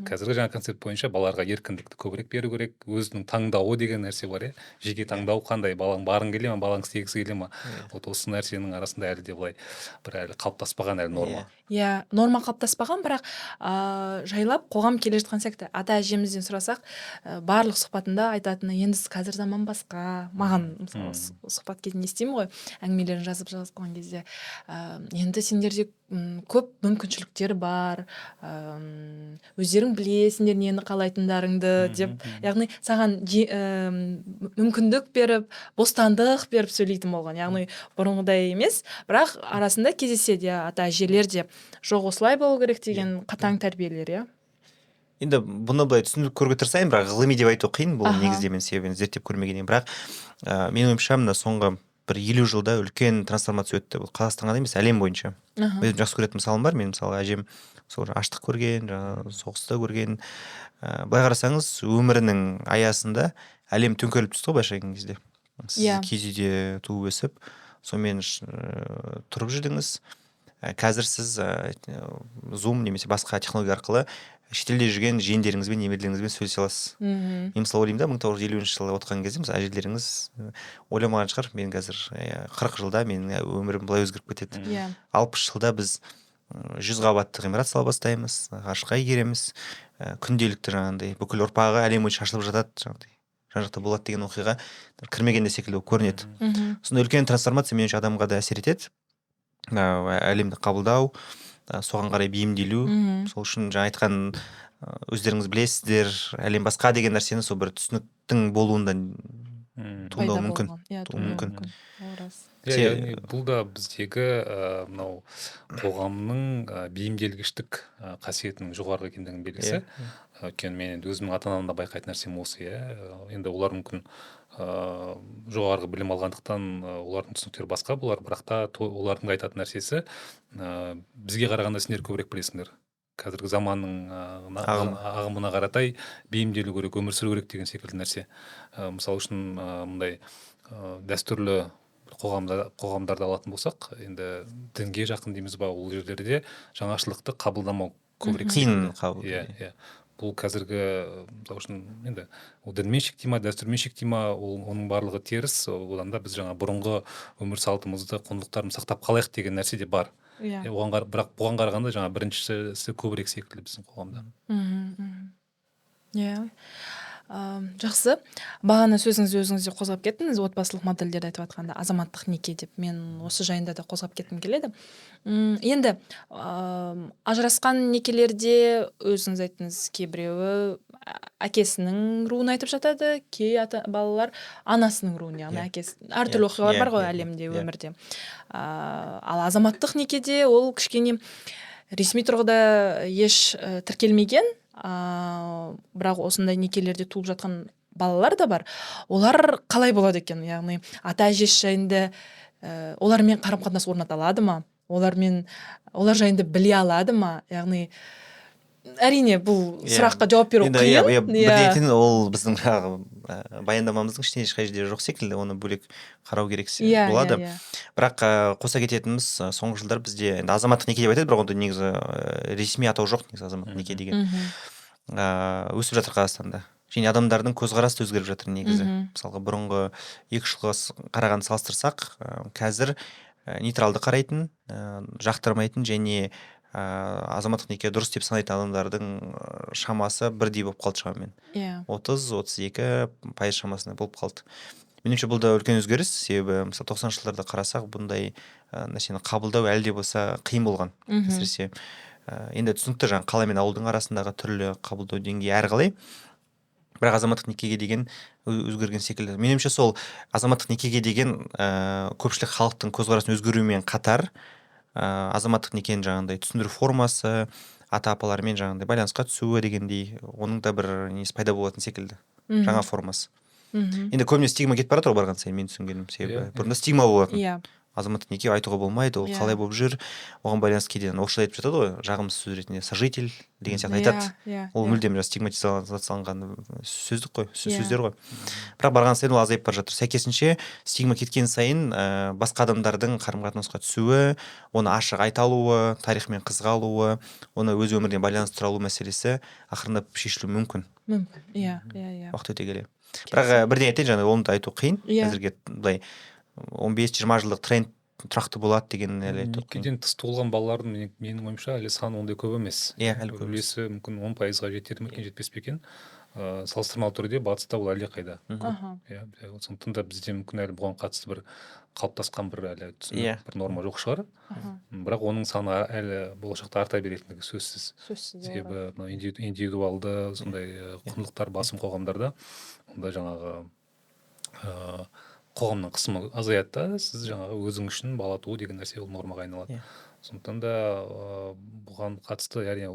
Қазіргі жаңа концепт бойынша балаларға еркіндікті көбірек беру керек. Өзінің таңдауы деген нәрсе бар, жеке таңдау қандай, балаң барың келе ма, балаң істегісі келе ма. Вот осы нәрсенің арасында әлі де былай бір әлі қалыптаспаған әлі норма. иә, норма қалыптаспаған, бірақ жайлап қоғам келе жатқан сияқты. Ата әжемізден сұрасақ, барлық сұхбатында айтатыны, енді қазір заман басқа. Маған мысалы сұхбат кезінде естимін ғой, әңгімелерін жазып жазған кезде, енді сендерде көп мүмкіншіліктер бар, өздерің білесіңдер нені қалайтындарыңды деп, яғни саған мүмкіндік беріп, бостандық беріп сөйлейтін болған. Яғни бұрынғыдай емес, бірақ арасында кездеседі, ата әжелер де жоқ осылай болу керек деген қатаң тәрбиелер, Енді бұны былай түсіндіріп көруге тырысайын, бірақ ғылыми деп айту қиын, бұл негізде мен себебін зерттеп көрмегеннен, бірақ менің ойымша мына соңғы бір 50 жылда үлкен трансформация өтті. Бұл Қазақстанға емес, әлем бойынша. Өзім жақсы көретін мысалым бар. Мен мысалы әжем сол аштық көрген, соғысты көрген. Былай қарасаңыз, өмірінің аясында әлем төңкеріліп түсті ғой былайша айтқан кезде. Сіз киіз үйде туып өсіп, сонымен тұрып жүрдіңіз. Қазір сіз Zoom немесе басқа технология арқылы шетелде жүрген жиендеріңізбен, немерелеріңізбен сөйлесе аласыз. Мен мысалы ойлаймын да, 1950 жылы отқан кезде мысалы әжелеріңіз ойламаған шығар, мен қазір 40 жылда менің өмірім былай өзгеріп кетеді. 60 жылда біз 100 қабатты ғимарат сала бастаймыз, ғарышқа игереміз, күнделікті жаңағындай бүкіл ұрпағы әлем бойынша шашылып жатады, жаңағындай жан-жақта болады деген оқиға кірмегенде секілді көрінеді. Сондай үлкен трансформация меніңше адамға да әсер етеді. Әлемді қабылдау, соған қарай бейімделу, сол үшін жаңа айтқан өздеріңіз білесіздер, әлем басқа деген нәрсені сол бір түсініктің болуында туындау мүмкін. Бұл да біздегі мынау қоғамның бейімделгіштік қасиетінің жоғары екендігінің белгісі. Өйткені мен енді өзімнің ата-анамда байқайтын нәрсем осы, енді олар мүмкін жоғарғы білім алғандықтан олардың түсініктері басқа болар, бірақ та олардың айтатын нәрсесі бізге қарағанда сендер көбірек білесіңдер. Қазіргі заманның ағымына қаратай бейімделу керек, өмір сүру керек деген секілді нәрсе. Мысалы үшін мындай дәстүрлі қоғамдарды алатын болсақ, енді дінге жақын дейміз ба, ол жерлерде жаңашылдықты қабылдамау көбірек қиын қабылдау. Бұл қазіргі, мысалы үшін, енді дінмен шектей ма, дәстүрмен шектей ма, оның барлығы теріс. Одан да біз жаңа бұрынғы өмір салтымызды, құндылықтарымызды сақтап қалайық деген нәрсе де бар. Бірақ бұған қарағанда жаңа біріншісі көбірек секілді біздің қоғамда. Жақсы. Бағана өзіңізде қозғап кеттіңіз, отбасылық модельдерді айтып жатқанда, азаматтық неке деп. Мен осы жайында да қозғап кеткім келеді. Енді ажырасқан некелерде өзіңіз айттыңыз, кейбіреуі әкесінің руын айтып жатады, кей балалар анасының руын, яғни әкесі. Әртүрлі оқиғалар бар ғой әлемде, өмірде. Ал азаматтық некеде ол кішкене ресми тұрғыда еш тіркелмеген, бірақ осындай некелерде туып жатқан балалар да бар. Олар қалай болады екен? Яғни ата әжесі жайында олармен қарым-қатынас орната алады ма? Олар жайында біле алады ма? Яғни әрине бұл сұраққа жауап беру қиын. Бірдейтін ол біздің баяндамамыздың ішінде ешқай жерде жоқ секілді, оны бөлек қарау керек болады. Бірақ қоса кететініміз, соңғы жылдар бізде азаматтық неке деп айтады, бірақ онда негізі ресми атау жоқ, негізі азаматтық неке деген өсіп жатыр Қазақстанда. Және адамдардың көзқарасы өзгеріп жатыр негізі. Мысалға бұрынғы 2 жылға қарағанды салыстырсақ, қазір нейтралды қарайтын, жақтырмайтын және азаматтық неке дұрыс деп санайтын адамдардың шамасы бірдей болып қалды шамамен. 30-32% шамасында болып қалды. Меніңше бұл да үлкен өзгеріс, себебі мысалы 90 жылдарда қарасақ, бұндай нәрсені қабылдау әлі де болса қиын болған. Әсіресе енді түсінікті жаңа қала мен ауылдың арасындағы түрлі қабылдау деңгейі әрқалай. Бірақ азаматтық некеге деген өзгерген секілді. Меніңше сол азаматтық некеге деген көпшілік халықтың көзқарасын өзгерумен қатар азаматтық некенің жаңағындай түсіндіру формасы, ата-апалармен жаңағындай байланысқа түсуі дегендей, оның да бір несі пайда болатын секілді. жаңа формасы. Енді көбіне стигма кетіп барады ғой барған сайын, мен түсінгенім себебі бұрында стигма болатын. Иә. Азаматтық неке айтуға болмайды, ол қалай болып жүр, оған байланысты кейде орысша айтып жатады ғой, жағымсыз сөз ретінде сожитель деген сияқты айтады. Ол мүлдем стигматизацияланған сөздік қой, сөздер ғой. Бірақ барған сайын ол азайып бара жатыр. Сәйкесінше стигма кеткен сайын басқа адамдардың қарым-қатынасқа түсуі, оны ашық айта алуы, тарихымен қызыға алуы, оны өз өміріне байланыстыра алу мәселесі ақырындап шешілуі мүмкін. Иә. Уақыт өте келе. Бірақ бірден айтайын, жаңа оны да айту қиын. Әзірге былай 15-20 жылдық тренд тұрақты болады деген әлі айту қиын. Некеден тыс туылған балалардың менің ойымша әлі саны ондай көп емес. Әлі көп. Үлесі мүмкін 10%-ға жетер ме екен, жетпес пе екен. Салыстырмалы түрде батыста ол әлде қайда. Сондықтан да бізде мүмкін әлі бұған қатысты бір қалыптасқан бір әлі түсінік, бір норма жоқ шығар. Бірақ оның саны әлі болашақта арта беретіндігі сөзсіз. Себебі индивидуалды сондай құндылықтар басым қоғамдарда, онда жаңағы қоғамның қысымы азаяды да, сіз жаңағы өзің үшін бала туу деген нәрсе ол нормаға айналады. Сондықтан да бұған қатысты әрине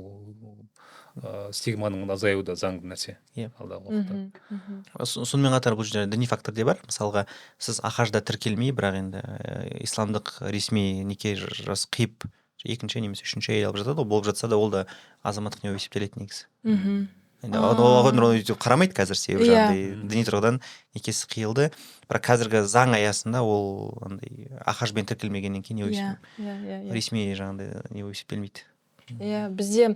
стигманың азаюы да заңды нәрсе алдағы уақытта. Сонымен қатар бұл жерде діни фактор де бар. Мысалға, сіз ахажда тіркелмей, бірақ енді исламдық ресми неке жас қиып екінші немесе үшінші әйел алып жатады, болып жатса да ол да азаматтық не есептеледі негізі. Оған қарамайды қазір, себебі жаңағыдай діни тұрғыдан некесі қиылды. Бірақ қазіргі заң аясында ол андай ахажбен тіркелмегеннен кейін ресми жаңағыдай не есептелмейді. Бізде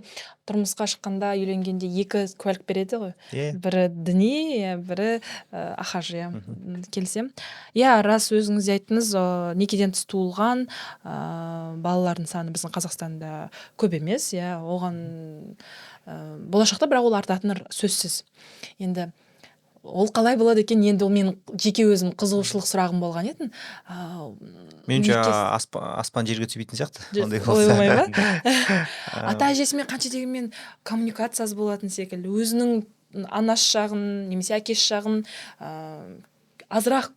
тұрмысқа шыққанда үйленгенде екі куәлік береді ғой. Бірі діни, бірі ахаж, келсем. Рас өзіңіз айттыңыз, некеден тыс туылған балалардың саны біздің Қазақстанда көп емес, оған болашақта бірақ ол артатыны сөзсіз. Енді ол қалай болады екен, енді ол менің жеке өзім қызығушылық сұрағым болған еді. Меніңше аспан жерге түспейтін сияқты. Ойламай ма? Ата-әжесімен қанша дегенмен коммуникациясы болатын секілді. Өзінің анасы жағын, немесе әкесі жағын азырақ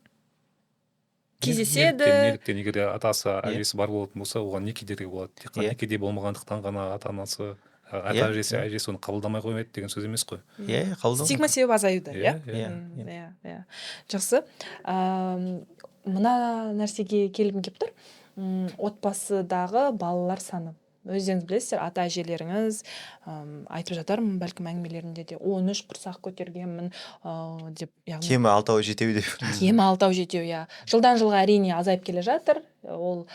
кездеседі. Неліктен егер атасы, әжесі бар болатын болса, оған не кедергі болады? Тек қана некеде болмағандықтан ғана ата-анасы, ата-әжесі оны қабылдамай қоймайды деген сөз емес қой. Стигма себебі азаюда, Жақсы. Мына нәрсеге келгім келіп тұр. Отбасыдағы балалар саны. Өздеріңіз білесіздер, ата-әжелеріңіз айтып жатармын, бәлкім әңгімелерінде де 13 құрсақ көтергенмін деп. Кемі 6-ау жетеу деп. Кемі 6-ау жетеу, Жылдан жылға әрине азайып келе жатыр. Ол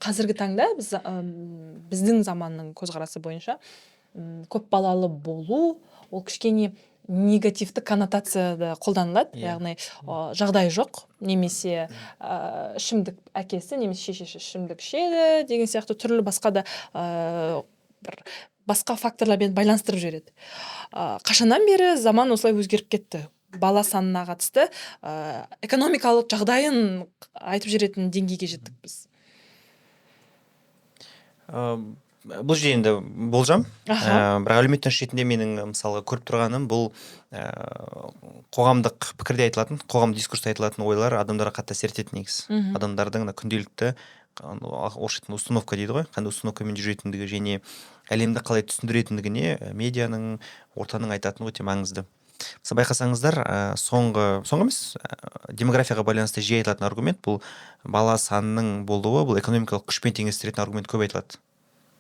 қазіргі таңда біздің заманның көзқарасы бойынша көп балалы болу, ол кішкене негативті коннотацияда қолданылады, яғни жағдай жоқ, немесе ішімдік әкесі, немесе шешесі ішімдік ішеді деген сияқты түрлі басқа да басқа факторлармен байланыстырып жібереді. Қашаннан бері заман осылай өзгеріп кетті. Бала санына қатысты экономикалық жағдайын айтып жүретін деңгейге жеттік біз. Бұл жерде енді болжам, бірақ әлеуметтің шетінде менің мысалға көріп тұрғаным, бұл қоғамдық пікірде айтылатын, қоғам дискурста айтылатын ойлар адамдарға қатты әсер ететін негіз. Адамдардың күнделікті орысша установка дейді ғой, қандай установкамен жүретіндігі және әлемді қалай түсіндіретіндігіне медианың, ортаның айтатыны өте маңызды. Байқасаңыздар, соңғы емес, демографияға байланысты жиі айтылатын аргумент, бұл бала санының болуы, бұл экономикалық күшпен теңестіретін аргумент көп айтылады.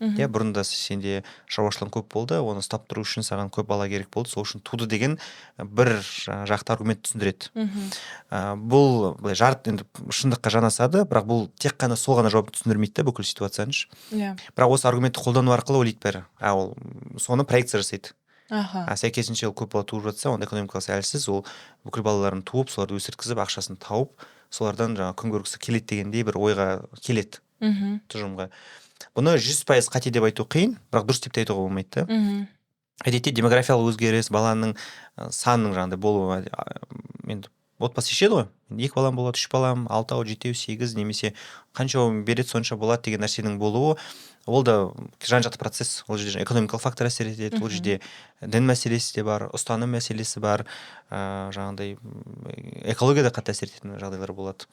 Бұрында сенде шаруашылығың көп болды, оны ұстап тұру үшін саған көп бала керек болды, сол үшін туды деген бір жақты аргумент түсіндіреді. Бұл енді шындыққа жанасады, бірақ бұл тек қана сол ғана жауап түсіндірмейді бүкіл ситуацияны. Бірақ осы аргументті қолдану арқылы ойлайды бәрі. Ол соны проекция жасайды. Сәйкесінше ол көп бала туып жатса, онда экономикасы әлсіз, ол бүкіл балаларын туып, соларды өсірткізіп, ақшасын тауып, солардан күн көргісі келеді дегендей бір ойға келеді тұжырымға. Бұны 100% қате деп айту қиын, бірақ дұрыс деп айтуға болмайды. Әдетте демографиялық өзгеріс, баланың санының жаңағыдай болуы, енді отбасы шешеді ғой. 2 балам болады, 3 балам, 6-ау, 7-ау, 8 немесе қанша береді сонша болады деген нәрсенің болуы, ол да жан-жақты процесс. Ол жерде экономикалық фактор әсер етеді, ол жерде дін мәселесі де бар, ұстаным мәселесі бар, жаңағыдай экологияда қатты әсер ететін жағдайлар болады.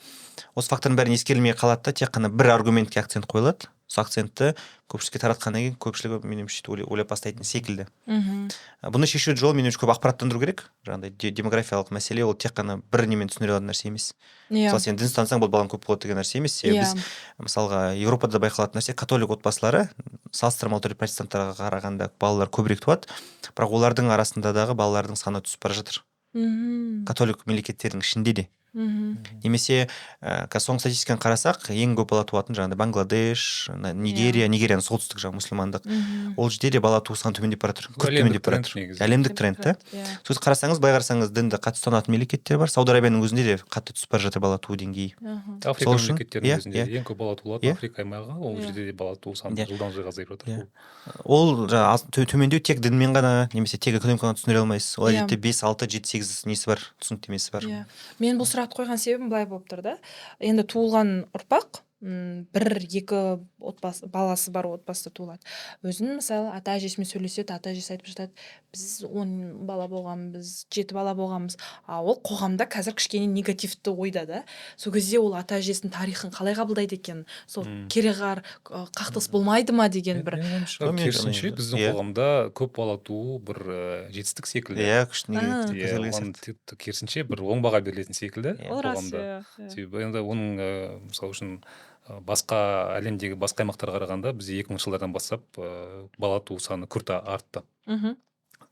Осы фактордың бәрін ескерілмей қалады да, тек қана бір аргументке акцент қойылады. сол акцентті көпшілікке таратқаннан кейін көпшілігі меніңше ойлап бастайтын секілді. Мгм. Бұны шешу жолы меніңше көп ақпараттандыру керек. Жаңағыдай демографиялық мәселе ол тек қана бір немен түсіндіре алатын нәрсе емес. Иә. Мысалы сен дін ұстансаң бұл балаң көп болады деген нәрсе емес. Себебі Иә. біз мысалға Еуропада байқалатын нәрсе католик отбасылары салыстырмалы түрде протестанттарға қарағанда балалар көбірек туады, бірақ олардың арасындағы балалардың саны түсіп бара жатыр. Мгм. Католик мемлекеттердің ішінде де. Мгм. Немесе соңғы статистиканы қарасақ, ең көп бала туатын жаңағыдай Бангладеш, Нигерияның солтүстік жағы мұсылмандық. Мгм. Ол жерде де бала туу саны төмендеп бара жатыр. Күрт төмендеп бара жатыр. негізі. Әлемдік тренд, та. Иә. Сөйтіп қарасаңыз, былай қарасаңыз, дінді қатты ұстанатын мемлекеттер бар. Сауд Арабияның өзінде де қатты түсіп бара жатыр бала туу деңгейі. Аха. Африка Сол үшін, мемлекеттерінің өзінде иә. ең көп бала туылады, Иә. Африка аймағы, ол Иә. жерде де бала туу саны Иә. жылдан жылға азайып жатыр. Иә. Ол төмендеу тек дінмен ғана, немесе тек экономикаға түсіндіре алмайсыз. Ол Иә. жерде 5, 6, 7, 8 несі бар, түсініктемесі бар. Иә. Мен бұл сұрақты қойған себебім былай болып тұр да. Енді туылған ұрпақ, бір екі отбасы баласы бар отбасында туылады. Өзін мысалы ата әжесімен сөйлеседі, ата әжесі айтып жатады, біз 10 бала болғанбыз, 7 бала болғанбыз. Ол қоғамда қазір кішкене негативті ойда да. Сол кезде ол ата әжесінің тарихын қалай қабылдайды екен? Сол кереғар қақтығыс болмайды ма деген бір. Керісінше біздің Иә. қоғамда көп бала туу бір жетістік секілді. Иә, күшті А. негатив Оған керісінше бір оң баға берілетін секілді Ол рас, қоғамда. иә. Себебі енді оның мысалы үшін басқа әлемдегі басқа аймақтарға қарағанда біз 2000 жылдардан бастап бала туу саны күрт артты. Мгм.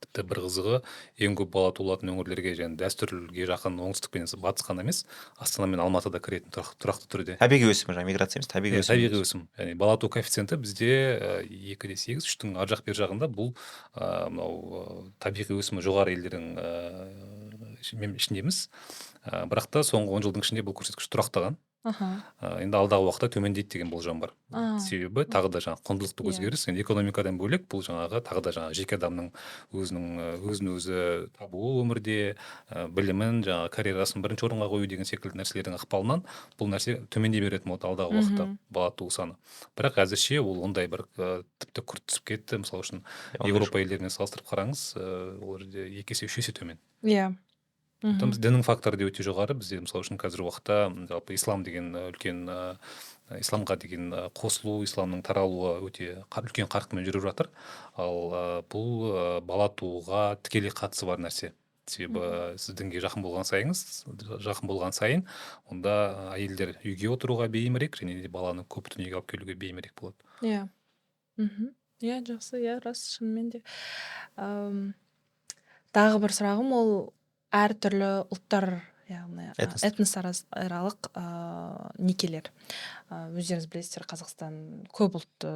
Тіпті бір қызығы ең көп бала туылатын өңірлерге және дәстүрге жақын оңтүстік пен батыс қана емес, Астана мен Алматыда кіретін тұрақты түрде. Табиғи өсім, жаңа миграция емес, табиғи өсім. Табиғи өсім. Яғни бала туу коэффициенті бізде 2,8, 3-тің ар жақ бер жағында бұл мынау табиғи өсімі жоғары елдердің ішіндеміз. Бірақ та соңғы 10 жылдың ішінде бұл көрсеткіш тұрақтаған. Аха. Енді алдағы уақытта төмендейді деген болжам бар. А. Себебі тағы да жаңағы құндылықтық Иә. өзгеріс, енді экономикадан бөлек бұл жаңағы тағы да жаңағы жеке адамның өзін өзі табуы өмірде, білімін, жаңағы карьерасын бірінші орынға қою деген секілді нәрселердің ықпалынан бұл нәрсе төмендей беретін болады алдағы уақытта бала туу саны. Бірақ әзірше ол ондай бір тіпті күрт түсіп кетті. Мысалы үшін Еуропа елдерімен салыстырып қараңыз, ол жерде 2 есе 3 есе төмен. Иә. Біз діннің факторы де өте жоғары. Бізде мысалы үшін қазіргі уақытта жалпы ислам деген үлкен исламға деген қосылу, исламның таралуы өте үлкен қарқынмен жүріп жатыр. Ал бұл бала тууға тікелей қатысы бар нәрсе. Себебі сіз дінге жақын болған сайын, онда әйелдер үйге отыруға бейімірек, және де баланы көп дүниеге алып келуге бейімірек болады. Иә. Иә, жақсы, иә, рас, шынымен де. Тағы бір сұрағым, ол әртүрлі ұлттар, яғни этносаралық некелер. Өздеріңіз білесіздер, Қазақстан көп ұлтты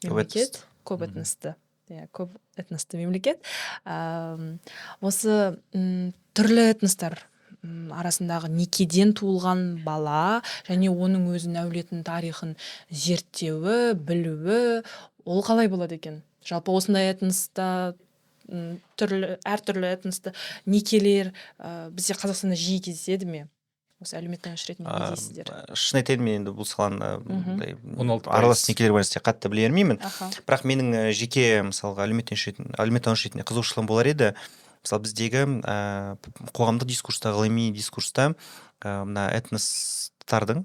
мемлекет, көп этносты мемлекет. Осы түрлі этностар арасындағы некеден туылған бала және оның өзінің әулетінің тарихын зерттеуі, білуі, ол қалай болады екен? Жалпы осындай этноста әртүрлі этносты некелер бізде Қазақстанда жиі кездеседі ме? Осы әлеуметтік ретінде не дейсіздер? Шын айтайын, мен енді бұл саланы 16% аралас некелер байланысты қатты біле бермеймін. Аха. Бірақ менің жеке мысалға әлеуметтаныш ретінде қызығушылығым болар еді. Мысалы біздегі қоғамдық дискурста, ғылыми дискурста мына этностардың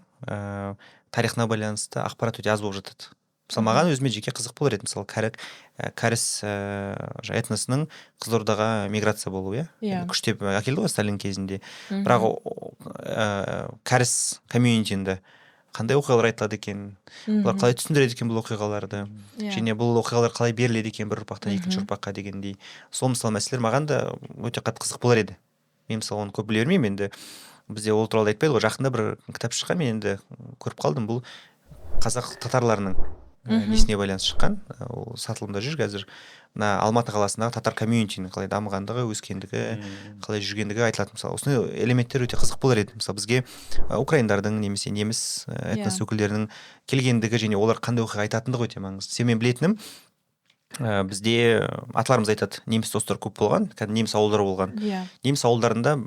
тарихына байланысты ақпарат өте аз болып жатады. Мысалы маған өзіме жеке қызық болар еді. Мысалы кәріс этносының Қызылордаға миграция болуы, Иә. күштеп әкелді ғой Сталин кезінде. Бірақ кәріс комьюнитиінде қандай оқиғалар айтылады екен, олар қалай түсіндіреді екен бұл оқиғаларды, және бұл оқиғалар қалай беріледі екен бір ұрпақтан екінші ұрпаққа дегендей. Сол мысалы мәселелер маған да өте қатты қызық болар еді. Мен мысалы оны көп біле бермеймін, енді бізде ол туралы айтпайды ғой. Жақында бір кітап шыққан, мен енді көріп қалдым, бұл қазақ татарларының несіне байланысты шыққан. Ол сатылымда жүр қазір. Мына Алматы қаласындағы татар комьюнитінің қалай дамығандығы, өскендігі, қалай жүргендігі айтылады. Мысалы осындай элементтер өте қызық болар еді. Мысалы бізге украиндардың немесе неміс этнос өкілдерінің келгендігі және олар қандай оқиға айтатындығы өте маңызды. Себебі мен білетінім, бізде аталарымыз айтады, неміс достар көп болған, кәдімгі неміс ауылдары болған. Неміс ауылдарында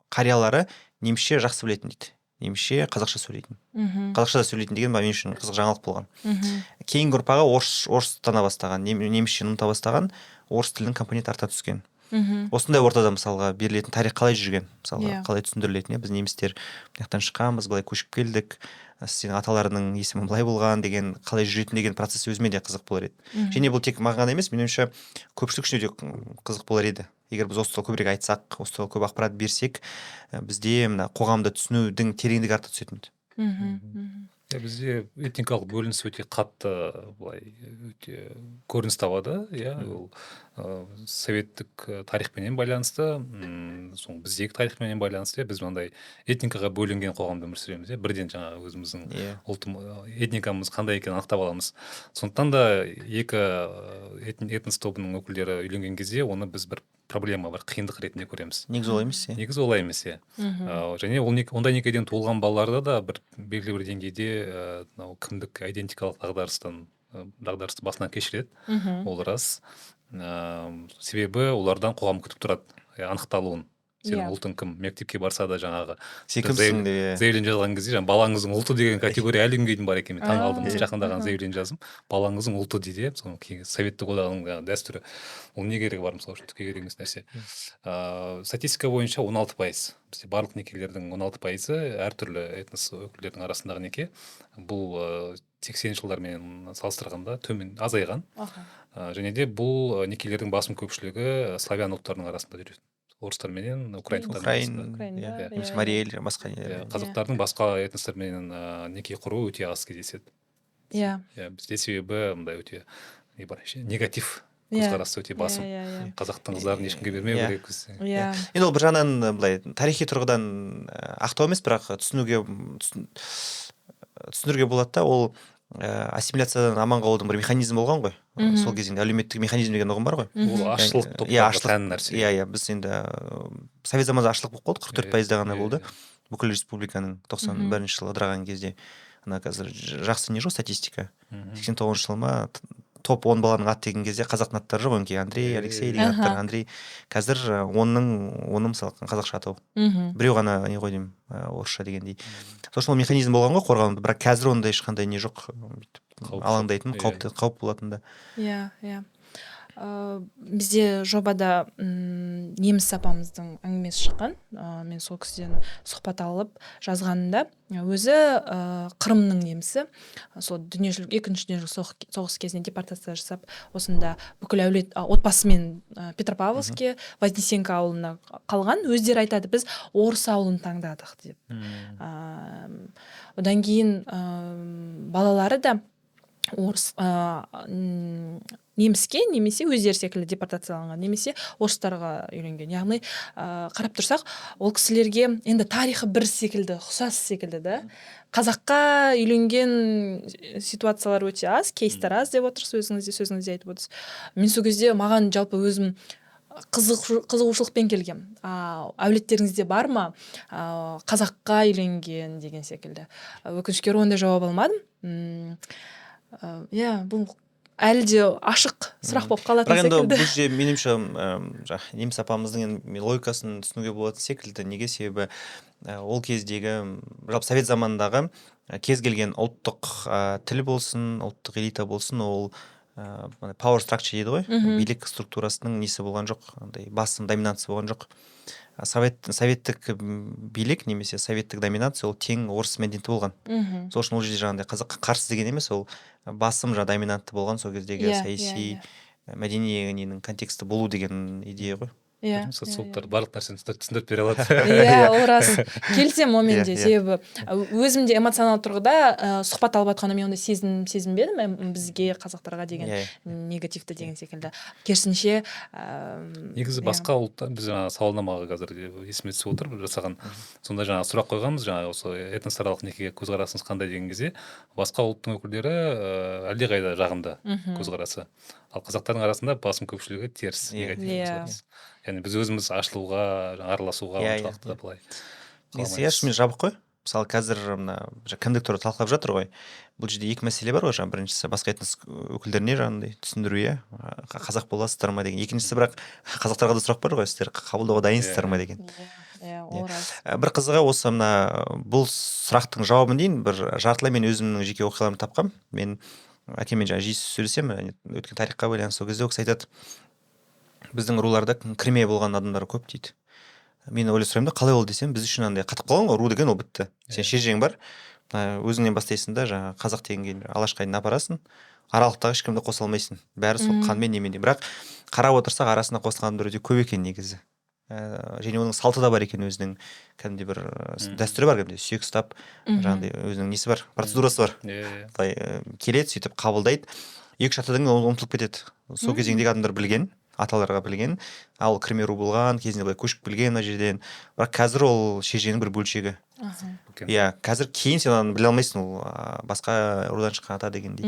қариялары немісше жақсы білетін дейді. Немісше қазақша сөйлейтін. Қазақша да сөйлейтін деген мен үшін қызық жаңалық болған. Кейінгі ұрпағы орыс тана бастаған, немісше ұмыта бастаған, орыс тілінің компонент арта түскен. осындай ортада мысалға берілетін тарих қалай жүрген, мысалға Иә. қалай түсіндірілетін, біз немістер мына жақтан шыққанбыз, былай көшіп келдік, сенің аталарының есімі былай болған деген, қалай жүретін деген процесс өзіме де қызық болар еді. Және бұл тек маған ғана емес, менің ойымша көпшілік үшін де қызық болар еді. Егер біз осы туралы көбірек айтсақ, осы туралы көп ақпарат берсек, бізде мына қоғамды түсінудің тереңдігі арта түсетін еді. Бізде этникалық бөлініс өте қатты былай өте көрініс табады, ол советтік тарихпенен байланысты, соң біздегі тарихпенен байланысты, біз мынандай этникаға бөлінген қоғамда өмір сүреміз, бірден жаңағы өзіміздің этникамыз қандай екенін анықтап аламыз. Сондықтан да екі этнос тобының өкілдері үйленген кезде оны біз бір проблема, бір қиындық ретінде көреміз. Негізі олай емес, Негізі олай емес, және ондай некеден туылған балаларда да бір белгілі бір деңгейде кімдік идентикалық дағдарысты басынан кешіреді. Ол рас. Себебі олардан қоғам күтіп тұрады, анықталуын. Сенің ұлтың кім? Мектепке барса да жаңағы сен кімсің деп заявление жазған кезде балаңыздың ұлты деген категория әлі күнге дейін бар екен. Таң алдым, жақындаған заявление жаздым. Балаңыздың ұлты дейді, кейін советтік одағының дәстүрі. Ол не керегі бар, мысалы үшін түкке керек емес нәрсе. Статистика бойынша 16%. Бізде барлық некелердің 16% әртүрлі этнос өкілдерінің арасындағы неке. Бұл 80 жылдармен салыстырғанда төмен азайған. Және де бұл некелердің басым көпшілігі славян ұлттарының арасында жүреді. Орыстар менен украиндықтардың арасында, Мариэль, басқа қазақтардың басқа этностармен неке құру өте аз кездеседі. Бізде себебі мындай өте негатив көзқарасы өте басым. Қазақтың қыздарын ешкімге бермеу керек. Енді ол бір жағынан былай тарихи тұрғыдан ақтау емес, бірақ түсіндіруге болады да, ол ассимиляциядан аман қалудың бір механизм болған ғой. Сол кезеңде әлеуметтік механизм деген ұғым бар ғой. Ол ашылық топтарға тән нәрсе. Біз енді совет заманында ашылық болып қалды, 44% ғана болды. Бүкіл республиканың 91-ші жылы ыдыраған кезде. Ана қазір жақсы не жоқ статистика. 89 жыл ма топ 10 баланың аты деген кезде қазақтың аттары жоқ, өңкей Андрей, Алексей деген аттар. Андрей қазір оны мысалы қазақша атау. Біреу ғана не ғой деймін, орысша дегендей. Сосын ол механизм болған ғой қорғанымда, бірақ қазір ондай ешқандай не жоқ, алаңдайтын, қауіп болатын да. Бізде жобада неміс апамыздың әңгімесі шыққан. Мен сол кісіден сұхбат алып жазғанында, өзі Қырымның немісі, сол екінші дүниежүзілік соғыс кезінде депортация жасап, осында бүкіл отбасымен Петропавловске, Вознесенка ауылына қалған. Өздері айтады, біз орыс ауылын таңдадық деп. Одан кейін балалары да орыс неміске, немесе өздері секілді депортацияланған, немесе орыстарға үйленген. Яғни қарап тұрсақ, ол кісілерге енді тарихы бір секілді, ұқсас секілді да. Қазаққа үйленген ситуациялар өте аз, кейстер аз деп отырсыз, сөзіңізде айтып отырсыз. Мен сол кезде маған жалпы өзім қызығушылықпен келгем. Әулеттеріңізде бар ма қазаққа үйленген деген секілді. Өкінішке орай ондай жауап алмадым. Бұл әлі де ашық сұрақ болып қалатын секілді. Бірақ енді бұл жерде меніңше неміс апамыздың логикасын түсінуге болатын секілді. Неге? Себебі ол кездегі жалпы совет заманындағы кез келген ұлттық тіл болсын, ұлттық элита болсын, ол power structure дейді ғой, билік структурасының несі болған жоқ, басым доминанция болған жоқ. Советтік билік немесе советтік доминация ол тең орыс мәдениеті болған. Сол үшін ол жерде жаңағыдай қазаққа қарсы деген емес, ол басым доминантты болған сол кездегі саяси мәдени ненің контексті болу деген идея ғой. Социологтар барлық нәрсені түсіндіріп бере алады. Ол рас. Келсем оменде, себебі өзім де эмоционал тұрғыда сұхбат алып жатқанда мен ондай сезінбедім, бізге қазақтарға деген негативті деген секілді. Керісінше негізі басқа ұлттар, біз жаңағы сауалнамаға қазір есіме түсіп отыр жасаған. Сонда жаңағы сұрақ қойғанбыз, жаңағы осы этносаралық некеге көзқарасыңыз қандай деген кезде, басқа ұлттың өкілдері әлдеқайда жағымды көзқарасы. Ал қазақтардың арасында басым көпшілігі теріс, негатив. Яғни біз өзіміз ашылуға, араласуға ұмтылақты былай. Мен жабық қой. Мысалы қазір кімдік туралы талқылап жатыр ғой. Бұл жерде екі мәселе бар ғой, біріншісі басқа этнос өкілдеріне жаңағыдай түсіндіру, қазақ боласыздар ма деген. Екіншісі бірақ қазақтарға да сұрақ бар ғой, сіздер қабылдауға дайынсыздар ма деген. Бір қызығы осы бұл сұрақтың жауабын дейін бір жартылай мен өзімнің жеке оқиғаларымды тапқам. Мен әкеммен жиі сөйлесемін, өткен тарихқа байланысты сол кезде ол кісі айтады, біздің руларда кірме болған адамдар көп дейді. Мен ойлап сұраймын да, қалай ол десем, біз үшін андай қатып қалған ғой, ру деген ол бітті. Сен шежірең бар, өзіңнен бастайсың да, жаңағы қазақ дегенге алашқа апарасың, аралықтағы ешкімді қоса алмайсың. Бәрі сол қанмен немен. Бірақ қарап отырсақ, арасында қосылған адамдар өте көп екен негізі. Және оның салты да бар екен өзінің, кәдімгідей бір дәстүрі бар, кәдімгідей сүйек ұстап, жаңағыдай өзінің несі бар, процедурасы бар. Былай келеді, сөйтіп қабылдайды. Екі-үш атадан кейін ол ұмытылып кетеді. Сол кезеңдегі адамдар білген, аталарға білген, ал кірме ру болған, кезінде былай көшіп келген мына жерден. Бірақ қазір ол шежіренің бір бөлшегі. Иә, қазір кейін сен оны біле алмайсың, ол басқа рудан шыққан ата дегендей.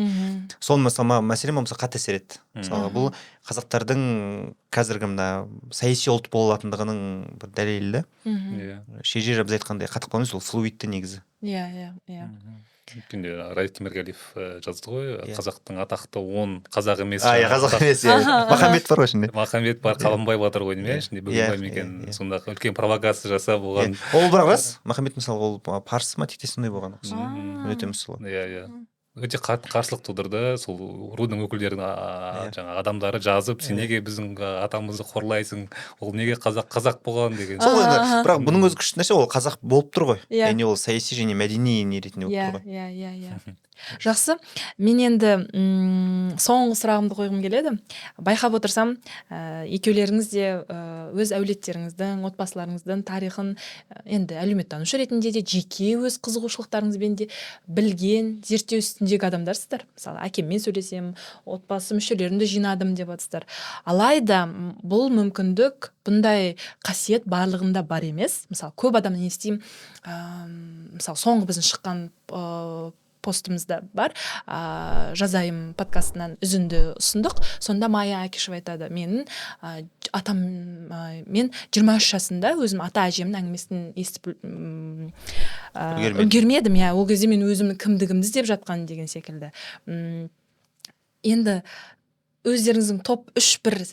Сол мәселе мысалы қатты әсер етті. Мысалы бұл қазақтардың қазіргі мына саяси ұлт болатындығының бір дәлелі. Шежіре біз айтқандай қатып қалмайсыз, ол флуидті негізі. Иә. Өткенде Радик Теміргалиев жазды ғой, қазақтың атақты 10 қазақ емес. Қазақ емес, Махамбет бар ғой ішінде. Махамбет бар, Қабанбай батыр ғой неме, ішінде Бөгенбай мекен, сонда үлкен провокация жасап оған. Ол бірақ рас, Махамбет мысалы ол парсы ма тектес сондай болған. Өте мысалы. Иә. Өте қарсылық тудырды, сол рудың өкілдерінің жаңағы адамдары жазып, сен неге біздің атамызды қорлайсың, ол неге қазақ болған деген. Сол енді, бірақ бұның өзі күшті нәрсе, ол қазақ болып тұр ғой. Яғни ол саяси және мәдени не ретінде болып тұр ғой. Иә. Жақсы, мен енді соңғы сұрағымды қойғым келеді. Байқап отырсам, екеулеріңіз де өз әулеттеріңіздің, отбасыларыңыздың тарихын енді әлеуметтанушы ретінде де, жеке өз қызығушылықтарыңызбен де білген, зерттеу үстіндегі адамдарсыздар. Мысалы, әкеммен сөйлесем, отбасы мүшелерімді жинадым деп жатсыздар. Алайда бұл мүмкіндік, бұндай қасиет барлығында бар емес. Мысалы, көп адамнан естимін, мысалы, соңғы біздің шыққан постымызда бар, жазайым подкастынан үзінді ұсындық. Сонда Майя Акишева айтады, мен 23 жасында өзім ата әжемнің әңгімесін естіп үлгермедім. Ол кезде мен өзімнің кімдігімді іздеп жатқан деген секілді. Енді өздеріңіздің топ 3 бір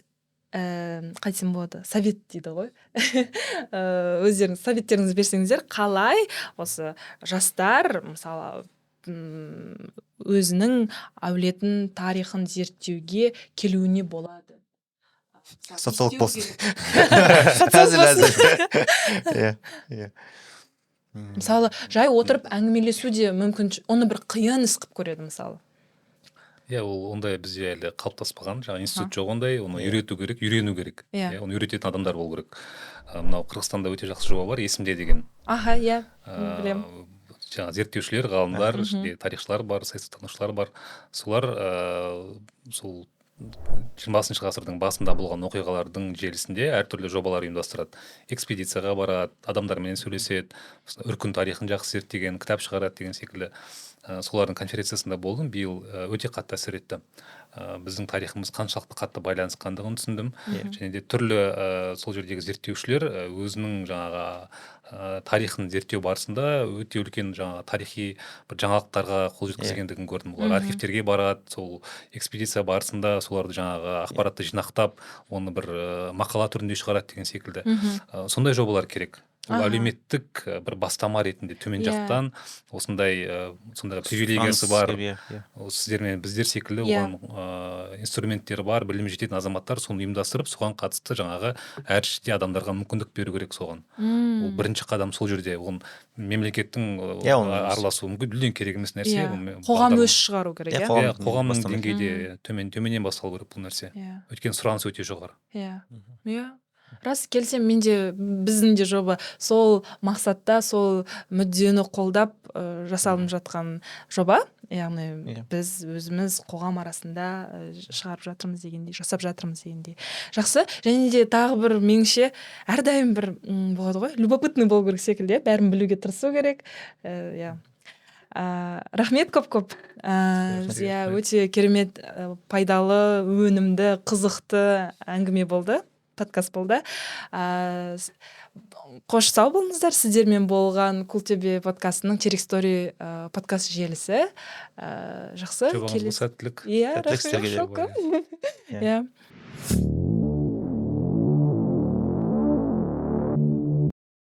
қайтсем болады, совет дейді ғой. Өздеріңіз советтеріңізді берсеңіздер, қалай осы жастар, мысалы, өзінің әулетін, тарихын зерттеуге келуіне болады. Социолог болсын. Мысалы, жай отырып әңгімелесуде мүмкін оны бір қиын іс қылып көреді, мысалы. Иә, ол ондай бізде әлі қалыптаспаған, жаңа институт жоқ ондай, оны үйрету керек, үйрену керек. Оны үйрететін адамдар болу керек. Мынау Қырғызстанда өте жақсы жоба бар, есімде деген. Иә, білем. Жаңа зерттеушілер, ғалымдар, тарихшылар бар, саясаттанушылар бар. Солар сол 20 ғасырдың басында болған оқиғалардың желісінде әртүрлі жобалар ұйымдастырады. Экспедицияға барады, адамдармен сөйлеседі, үркін тарихын жақсы зерттеген, кітап шығарады деген секілді. Солардың конференциясында болдым, биыл өте қатты әсер етті. Біздің тарихымыз қаншалықты қатты байланысқандығын түсіндім. Және де түрлі сол жердегі зерттеушілер өзінің жаңағы тарихын зерттеу барысында өте үлкен жаңағы тарихи бір жаңалықтарға қол жеткізгендігін көрдім. Олар архивтерге барады, сол экспедиция барысында соларды жаңағы ақпаратты жинақтап, оны бір мақала түрінде шығарады деген секілді. Сондай жобалар керек. Бұл әлеуметтік бір бастама ретінде төмен жақтан осындай привилегиясы бар. Сіздер мен біздер секілді оған инструменттері бар, білім жететін азаматтар соны ұйымдастырып, соған қатысты жаңағы әр жерде адамдарға мүмкіндік беру керек соған. Ол бірінші қадам сол жерде. Ол мемлекеттің араласуы мүлдем керек емес нәрсе. Қоғам өз шығару керек. Қоғамның деңгейде төменнен басталу керек бұл нәрсе. Өйткені сұраныс өте жоғары. Рас, келсем, менде біздің де жоба сол мақсатта, сол мүддені қолдап жасалып жатқан жоба. Яғни біз өзіміз қоғам арасында шығарып жатырмыз дегендей, жасап жатырмыз дегендей. Жақсы. Және де тағы бір меніңше әрдайым бір болады ғой, любопытный болу керек секілді, бәрін білуге тырысу керек. Рахмет көп-көп. Өте керемет, пайдалы, өнімді, қызықты әңгіме болды. Подкаст болды. Қош сау болыңыздар. Сіздермен болған Күлтөбе подкастының Терекстори подкаст желісі. Жақсы. Жобаңызға сәттілік. Рахмет.